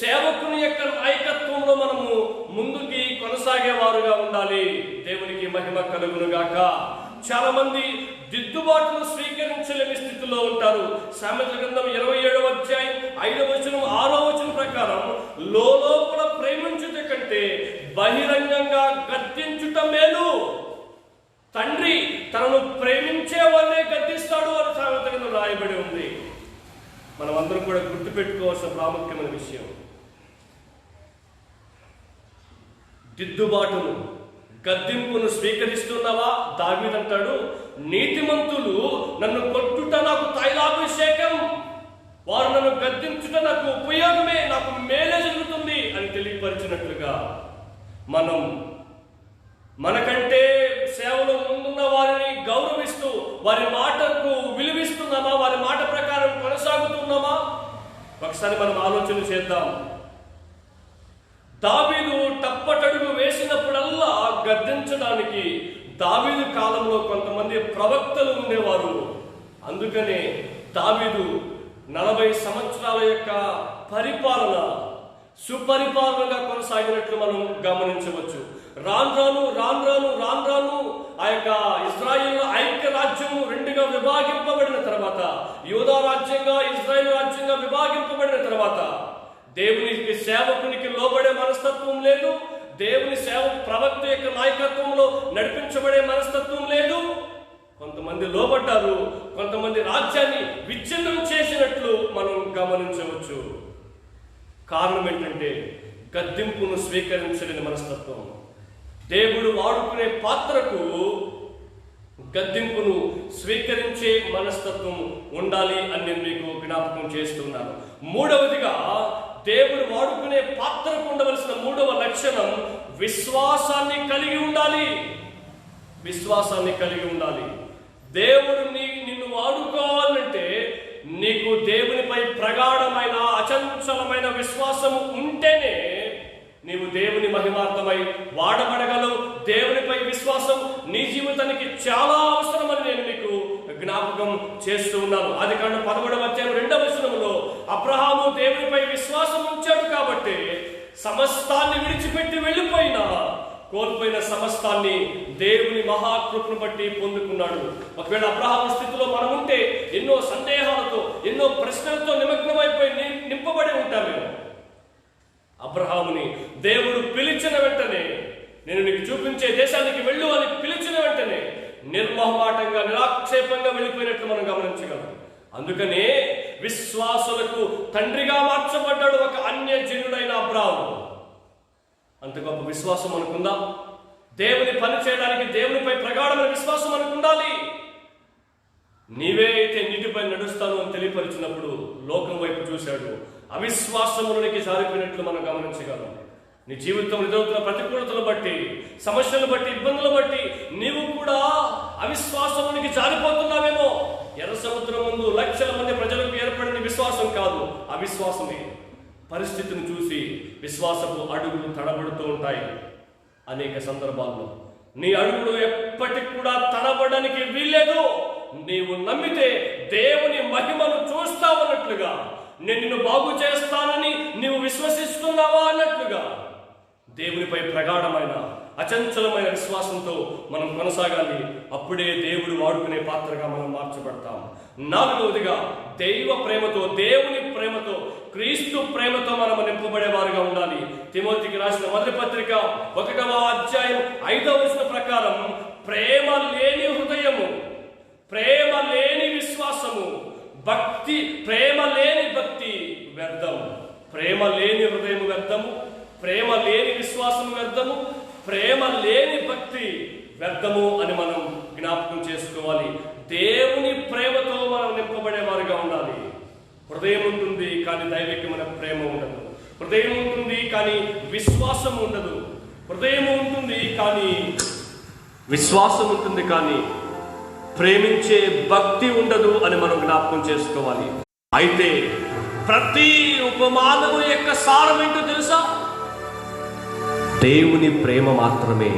సేవకుని యొక్క నాయకత్వంలో మనము ముందుకి కొనసాగేవారుగా ఉండాలి. దేవునికి మహిమ కలుగును గాక. చాలా మంది దిద్దుబాటును స్వీకరించలేని స్థితిలో ఉంటారు. సామెతల గ్రంథం 27వ అధ్యాయం 5వ వచనం 6వ వచనం ప్రకారం లోపల ప్రేమించుట కంటే బహిరంగంగా గద్దించుట మేలు. తండ్రి తనను ప్రేమించే వాళ్ళే గద్దిస్తాడు అని సామెతల గ్రంథం రాయబడి ఉంది. మనం అందరం కూడా గుర్తుపెట్టుకోవాల్సిన ప్రాముఖ్యమైన విషయం, దిద్దుబాటును, గద్దింపును స్వీకరిస్తున్నావా? దావీదు అంటాడు, నీతిమంతులు నన్ను కొట్టుట నాకు తైలాభిషేకం, వారు నన్ను గద్దించుట నాకు ఉపయోగమే, నాకు మేలే జరుగుతుంది అని తెలియపరిచినట్లుగా మనం మనకంటే సేవలో ముందున్న వారిని గౌరవిస్తూ వారి మాటకు విలువిస్తున్నామా? వారి మాట ప్రకారం కొనసాగుతున్నామా? ఒకసారి మనం ఆలోచన చేద్దాం. దావీదు తప్పటడుగు వేసినప్పుడల్లా గద్దించడానికి దావీదు కాలంలో కొంతమంది ప్రవక్తలు ఉండేవారు. అందుకనే దావీదు 40 సంవత్సరాల యొక్క పరిపాలన సుపరిపాలనగా కొనసాగినట్లు మనం గమనించవచ్చు. రాను రాను ఆ యొక్క ఇశ్రాయేలు ఐక్య రాజ్యము 2గా విభాగింపబడిన తర్వాత, యూదా రాజ్యంగా ఇశ్రాయేలు రాజ్యంగా విభాగింపబడిన తర్వాత దేవునికి సేవకునికి లోబడే మనస్తత్వం లేదు, దేవుని ప్రవక్త యొక్క నాయకత్వంలో నడిపించబడే మనస్తత్వం లేదు. కొంతమంది లోబడ్డారు, కొంతమంది రాజ్యాన్ని విచ్ఛిన్నం చేసినట్లు మనం గమనించవచ్చు. కారణం ఏంటంటే గద్దింపును స్వీకరించలేని మనస్తత్వం. దేవుడు వాడుకునే పాత్రకు గద్దింపును స్వీకరించే మనస్తత్వం ఉండాలి అని నేను మీకు జ్ఞాపకం చేస్తున్నాను. మూడవదిగా దేవుడు వాడుకునే పాత్రకు ఉండవలసిన 3వ లక్షణం విశ్వాసాన్ని కలిగి ఉండాలి. విశ్వాసాన్ని కలిగి ఉండాలి. దేవుడు నిన్ను వాడుకోవాలంటే నీకు దేవునిపై ప్రగాఢమైన అచంచలమైన విశ్వాసము ఉంటేనే నీవు దేవుని మహిమార్థమై వాడబడగలవు. దేవునిపై విశ్వాసం నీ జీవితానికి చాలా అవసరమని నేను మీకు జ్ఞాపకం చేస్తూ ఉన్నాను. ఆదికాండం 11వ అధ్యాయం 2వ వచనంలో అబ్రహాము దేవునిపై విశ్వాసం ఉంచాడు కాబట్టి సమస్తాన్ని విడిచిపెట్టి వెళ్ళిపోయినా కోల్పోయిన సమస్తాన్ని దేవుని మహాకృపను బట్టి పొందుకున్నాడు. ఒకవేళ అబ్రహాము స్థితిలో మనం ఉంటే ఎన్నో సందేహాలతో ఎన్నో ప్రశ్నలతో నిమగ్నమైపోయి నింపబడి ఉంటామేమో. అబ్రహాముని దేవుడు పిలిచిన వెంటనే, నేను నీకు చూపించే దేశానికి వెళ్ళు అని పిలిచిన వెంటనే నిర్మోహమాటంగా నిరాక్షేపంగా వెళ్ళిపోయినట్లు మనం గమనించగలం. అందుకనే విశ్వాసులకు తండ్రిగా మార్చబడ్డాడు ఒక అన్యజనుడైన అబ్రహాము. అంత గొప్ప విశ్వాసం మనకుందా? దేవుని పని చేయడానికి దేవునిపై ప్రగాఢమైన విశ్వాసం మనకుండాలి. నీవే అయితే నీటిపై నడుస్తాను అని తెలియపరిచినప్పుడు లోకం వైపు చూశాడు. అవిశ్వాసమునికి జారిపోయినట్లు మనం గమనించగలం. నీ జీవితంలో ఎదురవుతున్న ప్రతికూలతలు బట్టి, సమస్యలు బట్టి, ఇబ్బందులు బట్టి నీవు కూడా అవిశ్వాసమునికి జారిపోతున్నావేమో. ఎర్ర సముద్రం ముందు లక్షల మంది ప్రజలకు ఏర్పడిన విశ్వాసం కాదు, అవిశ్వాసమే. పరిస్థితిని చూసి విశ్వాసపు అడుగులు తడబడుతూ ఉంటాయి. అనేక సందర్భాల్లో నీ అడుగులు ఎప్పటికి కూడా తడబడడానికి వీల్లేదు. నీవు నమ్మితే దేవుని మహిమను చూస్తావన్నట్లుగా, నేను నిన్ను బాగు చేస్తానని నీవు విశ్వసిస్తున్నావా అన్నట్లుగా దేవునిపై ప్రగాఢమైన అచంచలమైన విశ్వాసంతో మనం కొనసాగాలి. అప్పుడే దేవుడు వాడుకునే పాత్రగా మనం మార్చబడతాం. 4వదిగా దైవ ప్రేమతో, దేవుని ప్రేమతో, క్రీస్తు ప్రేమతో మనం నింపబడే వారుగా ఉండాలి. తిమోతికి రాసిన మొదటి పత్రిక 1వ అధ్యాయం 5వ వచనం ప్రకారం ప్రేమ లేని హృదయము, ప్రేమ లేని విశ్వాసము, భక్తి, ప్రేమ లేని భక్తి వ్యర్థము. ప్రేమ లేని హృదయము వ్యర్థము, ప్రేమ లేని విశ్వాసము వ్యర్థము, ప్రేమ లేని భక్తి వ్యర్థము అని మనం జ్ఞాపకం చేసుకోవాలి. దేవుని ప్రేమతో మనం నింపబడే వారుగా ఉండాలి. హృదయం ఉంటుంది కానీ దైవికమైన ప్రేమ ఉండదు. హృదయం ఉంటుంది కానీ విశ్వాసం ఉండదు. హృదయం ఉంటుంది కానీ విశ్వాసం ఉంటుంది కానీ ప్రేమించే భక్తి ఉండదు అని మనం జ్ఞాపకం చేసుకోవాలి. అయితే ప్రతి ఉపమానము యొక్క సారం ఏంటో తెలుసా? దేవుని ప్రేమ మాత్రమే.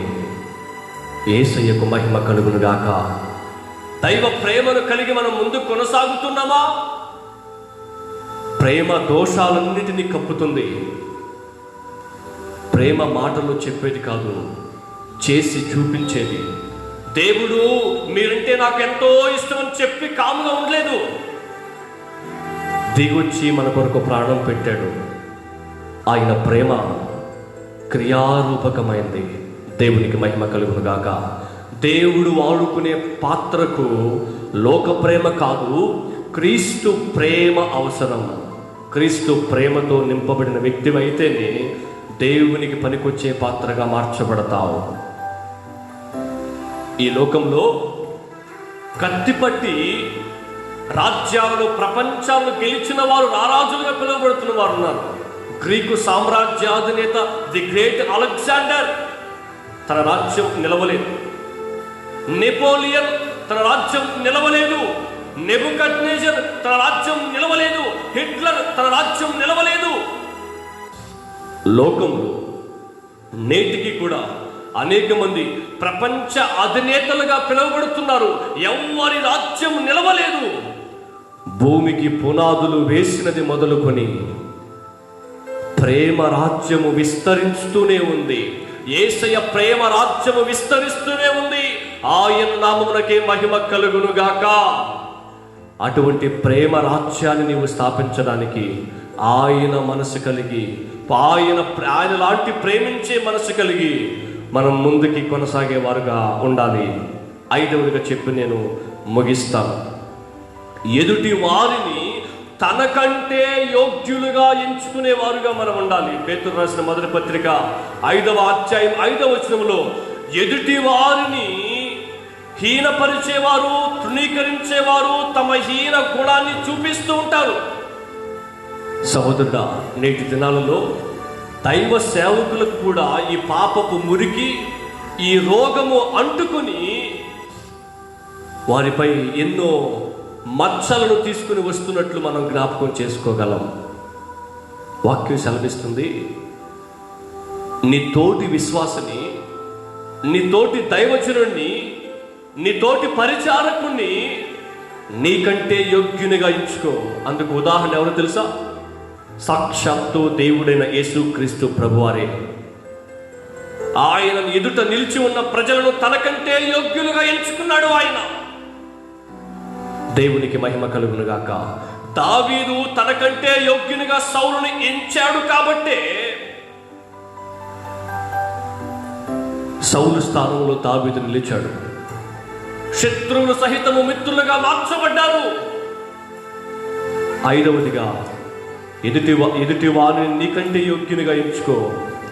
యేసయ్యకు మహిమ కలుగును గాక. దైవ ప్రేమను కలిగి మనం ముందు కొనసాగుతున్నామా? ప్రేమ దోషాలన్నిటినీ కప్పుతుంది. ప్రేమ మాటలు చెప్పేది కాదు, చేసి చూపించేది. దేవుడు మీరంటే నాకు ఎంతో ఇష్టం అని చెప్పి కాముగా ఉండలేదు. దిగొచ్చి మన కొరకు ప్రాణం పెట్టాడు. ఆయన ప్రేమ క్రియారూపకమైంది. దేవునికి మహిమ కలుగును గాక. దేవుడు వాడుకునే పాత్రకు లోక ప్రేమ కాదు, క్రీస్తు ప్రేమ అవసరం. క్రీస్తు ప్రేమతో నింపబడిన వ్యక్తి అయితేనే దేవునికి పనికొచ్చే పాత్రగా మార్చబడతావు. ఈ లోకంలో కత్తిపట్టి రాజ్యాలను, ప్రపంచాలను గెలిచిన వారు రారాజులుగా పిలువబడుతున్న వారు ఉన్నారు. గ్రీకు సామ్రాజ్యాధినేత ది గ్రేట్ అలెగ్జాండర్ తన రాజ్యం నిలవలేదు. నెపోలియన్ తన రాజ్యం నిలవలేదు. నెబుకద్నెజర్ తన రాజ్యం నిలవలేదు. హిట్లర్ తన రాజ్యం నిలవలేదు. లోకంలో నేటికి కూడా అనేక మంది ప్రపంచ అధినేతలుగా పిలువబడుతున్నారు. ఎవరి రాజ్యం నిలవలేదు. భూమికి పునాదులు వేసినది మొదలుకొని ప్రేమ రాజ్యము విస్తరిస్తూనే ఉంది. యేసయ్య ప్రేమ రాజ్యము విస్తరిస్తూనే ఉంది. ఆయన నామమునకే మహిమ కలుగును గాక. అటువంటి ప్రేమ రాజ్యాన్ని నీవు స్థాపించడానికి ఆయన మనసు కలిగి, ఆయన లాంటి ప్రేమించే మనసు కలిగి మనం ముందుకి కొనసాగేవారుగా ఉండాలి. 5వదిగా చెప్పి నేను ముగిస్తాను. ఎదుటి వారిని తనకంటే యోగ్యులుగా ఎంచుకునేవారుగా మనం ఉండాలి. పేతురు రాసిన మొదటి పత్రిక 5వ అధ్యాయం 5వ వచనంలో ఎదుటి వారిని హీనపరిచేవారు, తృణీకరించేవారు తమ హీన గుణాన్ని చూపిస్తూ ఉంటారు. సహోదరుడా, నేటి దినాలలో దైవ సేవకులకు కూడా ఈ పాపపు మురికి, ఈ రోగము అంటుకుని వారిపై ఎన్నో మచ్చలను తీసుకుని వస్తున్నట్లు మనం జ్ఞాపకం చేసుకోగలం. వాక్యం సెలవిస్తుంది, నీ తోటి విశ్వాసని, నీ తోటి దైవజనుడిని, నీ తోటి పరిచారకుణ్ణి నీకంటే యోగ్యునిగా ఎంచుకో. అందుకు ఉదాహరణ ఎవరు తెలుసా? సాక్షాత్తు దేవుడైన యేసుక్రీస్తు ప్రభువారే. ఆయన ఎదుట నిలిచి ఉన్న ప్రజలను తనకంటే యోగ్యులుగా ఎంచుకున్నాడు ఆయన. దేవునికి మహిమ కలుగును గాక. దావీదు తనకంటే యోగ్యునిగా సౌలుని ఎంచాడు కాబట్టే సౌలు స్థానంలో దావీదు నిలిచాడు. శత్రువులు సహితము మిత్రులుగా మార్చబడ్డారు. 5వదిగా ఎదుటి వారిని నీకంటే యోగ్యునిగా ఎంచుకో,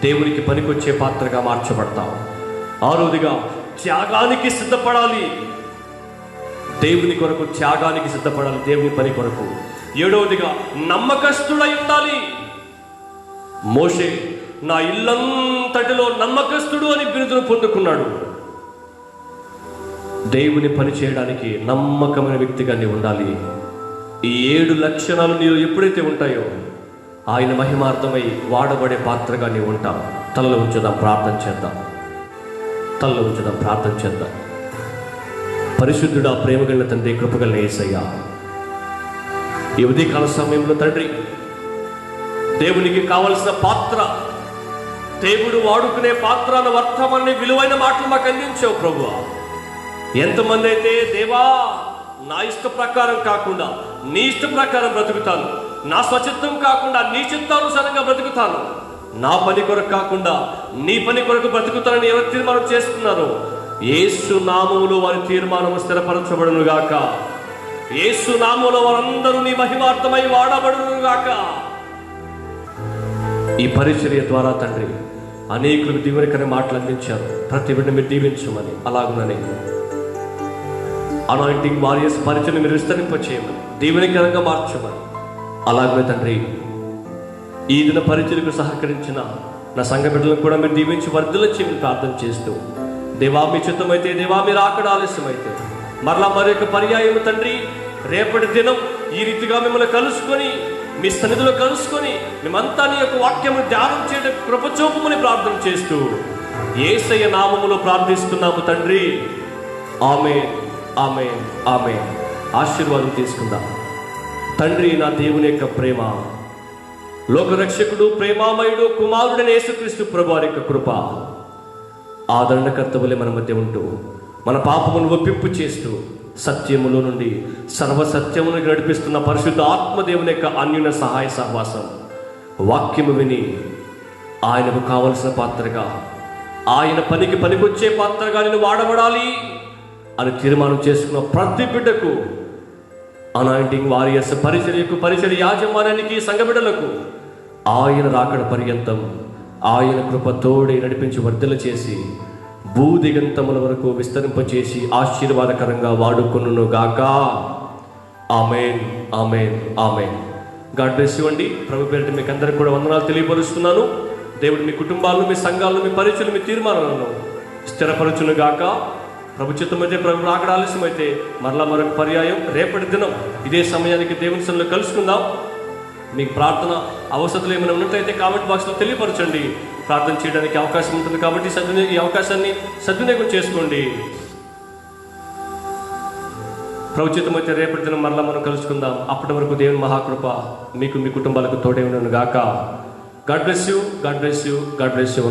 దేవునికి పనికొచ్చే పాత్రగా మార్చబడతావు. 6వదిగా త్యాగానికి సిద్ధపడాలి. దేవుని కొరకు త్యాగానికి సిద్ధపడాలి, దేవుని పని కొరకు. 7వదిగా నమ్మకస్తుడై ఉండాలి. మోషే నా ఇల్లంతటిలో నమ్మకస్తుడు అని బిరుదును పొందుకున్నాడు. దేవుని పని చేయడానికి నమ్మకమైన వ్యక్తిగా నీవు ఉండాలి. ఈ 7 లక్షణాలు నీవు ఎప్పుడైతే ఉంటాయో ఆయన మహిమార్థమై వాడబడే పాత్రగా నీవు ఉంటావు. తలలో ఉంచుదాం, ప్రార్థన చేద్దాం. తలలో ఉంచుదాం, ప్రార్థన చేద్దాం. పరిశుద్ధుడా, ప్రేమగల తండ్రి, కృపగల యేసయ్య, ఈ ఉదయకాల సమయంలో తండ్రి, దేవునికి కావలసిన పాత్ర, దేవుడు వాడుకునే పాత్ర అన్న వర్తమాన్ని విలువైన మాటలు మాకు అందించావు ప్రభువా. ఎంతమంది అయితే దేవా నా ఇష్ట ప్రకారం కాకుండా నీ ఇష్ట ప్రకారం బ్రతుకుతాను, నా స్వచిత్తం కాకుండా నీ చిత్తానుసారంగా బ్రతుకుతాను, నా పని కొరకు కాకుండా నీ పని కొరకు బ్రతుకుతానని ఎవరు తీర్మానం చేస్తున్నారో యేసు నామములో వారి తీర్మానము స్థిరపరచబడును గాక. యేసు నామములో వారందరూ నీ మహిమార్థమై వాడబడును గాక. ఈ పరిచర్య ద్వారా తండ్రి అనేకులకు దీవెనకరమైన మాటలు అందించారు. ప్రతి బిడ్డను మీరు దీవించమని, అలాగునని అనాయింటింగ్ వారియర్స్ పరిచయం మీరు విస్తరింపచేయమని, దీవెనకరంగా మార్చమని, అలాగే తండ్రి ఈ దిన పరిచర్యకు సహకరించిన నా సంఘ బిడ్డలను కూడా మీరు దీవించి వర్ధుల చేయమని ప్రార్థన చేస్తూ, దేవా మీ చిత్తమైతే, దేవా మీరు ఆకడ ఆలస్యమైతే మరలా మరొక పర్యాయం తండ్రి రేపటి దినం ఈ రీతిగా మిమ్మల్ని కలుసుకొని, మీ సన్నిధిలో కలుసుకొని మేమంతా నీ యొక్క వాక్యము ధ్యానం చేయడం కృపచూపమని ప్రార్థన చేస్తూ యేసయ్య నామములో ప్రార్థిస్తున్నాము తండ్రి. ఆమేన్, ఆమేన్, ఆమేన్. ఆశీర్వాదం తీసుకుందాం. తండ్రి, నా దేవుని యొక్క ప్రేమ, లోకరక్షకుడు, ప్రేమామయుడు, కుమారుడైన యేసుక్రీస్తు ప్రభువారి యొక్క కృప, ఆదరణకర్త వలె మన మధ్య ఉంటూ మన పాపమును ఒప్పింపు చేస్తూ సత్యములో నుండి సర్వసత్యమును నడిపిస్తున్న పరిశుద్ధ ఆత్మదేవుని యొక్క అన్యున సహాయ సహవాసం, వాక్యము విని ఆయనకు కావలసిన పాత్రగా, ఆయన పనికి పనికొచ్చే పాత్రగా నేను వాడబడాలి అని తీర్మానం చేసుకున్న ప్రతి బిడ్డకు, అనాయింటింగ్ వారియర్స్ పరిచర్య యాజమాన్యానికి, సంఘ బిడ్డలకు ఆయన రాకడ పర్యంతం ఆయన కృప తోడే నడిపించి వర్ధల చేసి భూదిగంతముల వరకు విస్తరింపచేసి ఆశీర్వాదకరంగా వాడుకొనును గాక. ఆమేన్, ఆమేన్, ఆమేన్. గాడ్ బ్లెస్ యు అండి. ప్రభు పేరిట మీకు అందరికీ కూడా వందనాలు తెలియపరుస్తున్నాను. దేవుడు మీ కుటుంబాలను, మీ సంఘాలను, మీ పరిచయలు, మీ తీర్మానాలను స్థిరపరచును గాక. ప్రభు చిత్తమైతే, ప్రభు రాకడ ఆలస్యమైతే మరలా మరొక పర్యాయం రేపటి దినం ఇదే సమయానికి దేవుని సన్నిధిలో కలుసుకుందాం. మీకు ప్రార్థన అవసరాలు ఏమైనా ఉన్నట్లయితే కామెంట్ బాక్స్లో తెలియపరచండి. ప్రార్థన చేయడానికి అవకాశం ఉంటుంది కాబట్టి ఈ అవకాశాన్ని సద్వినియోగం చేసుకోండి. ప్రవచితమైతే రేపటి దినం మరలా మనం కలుసుకుందాం. అప్పటి వరకు దేవుని మహాకృప మీకు మీ కుటుంబాలకు తోడే ఉండను గాక. God bless you, God bless you, God bless you.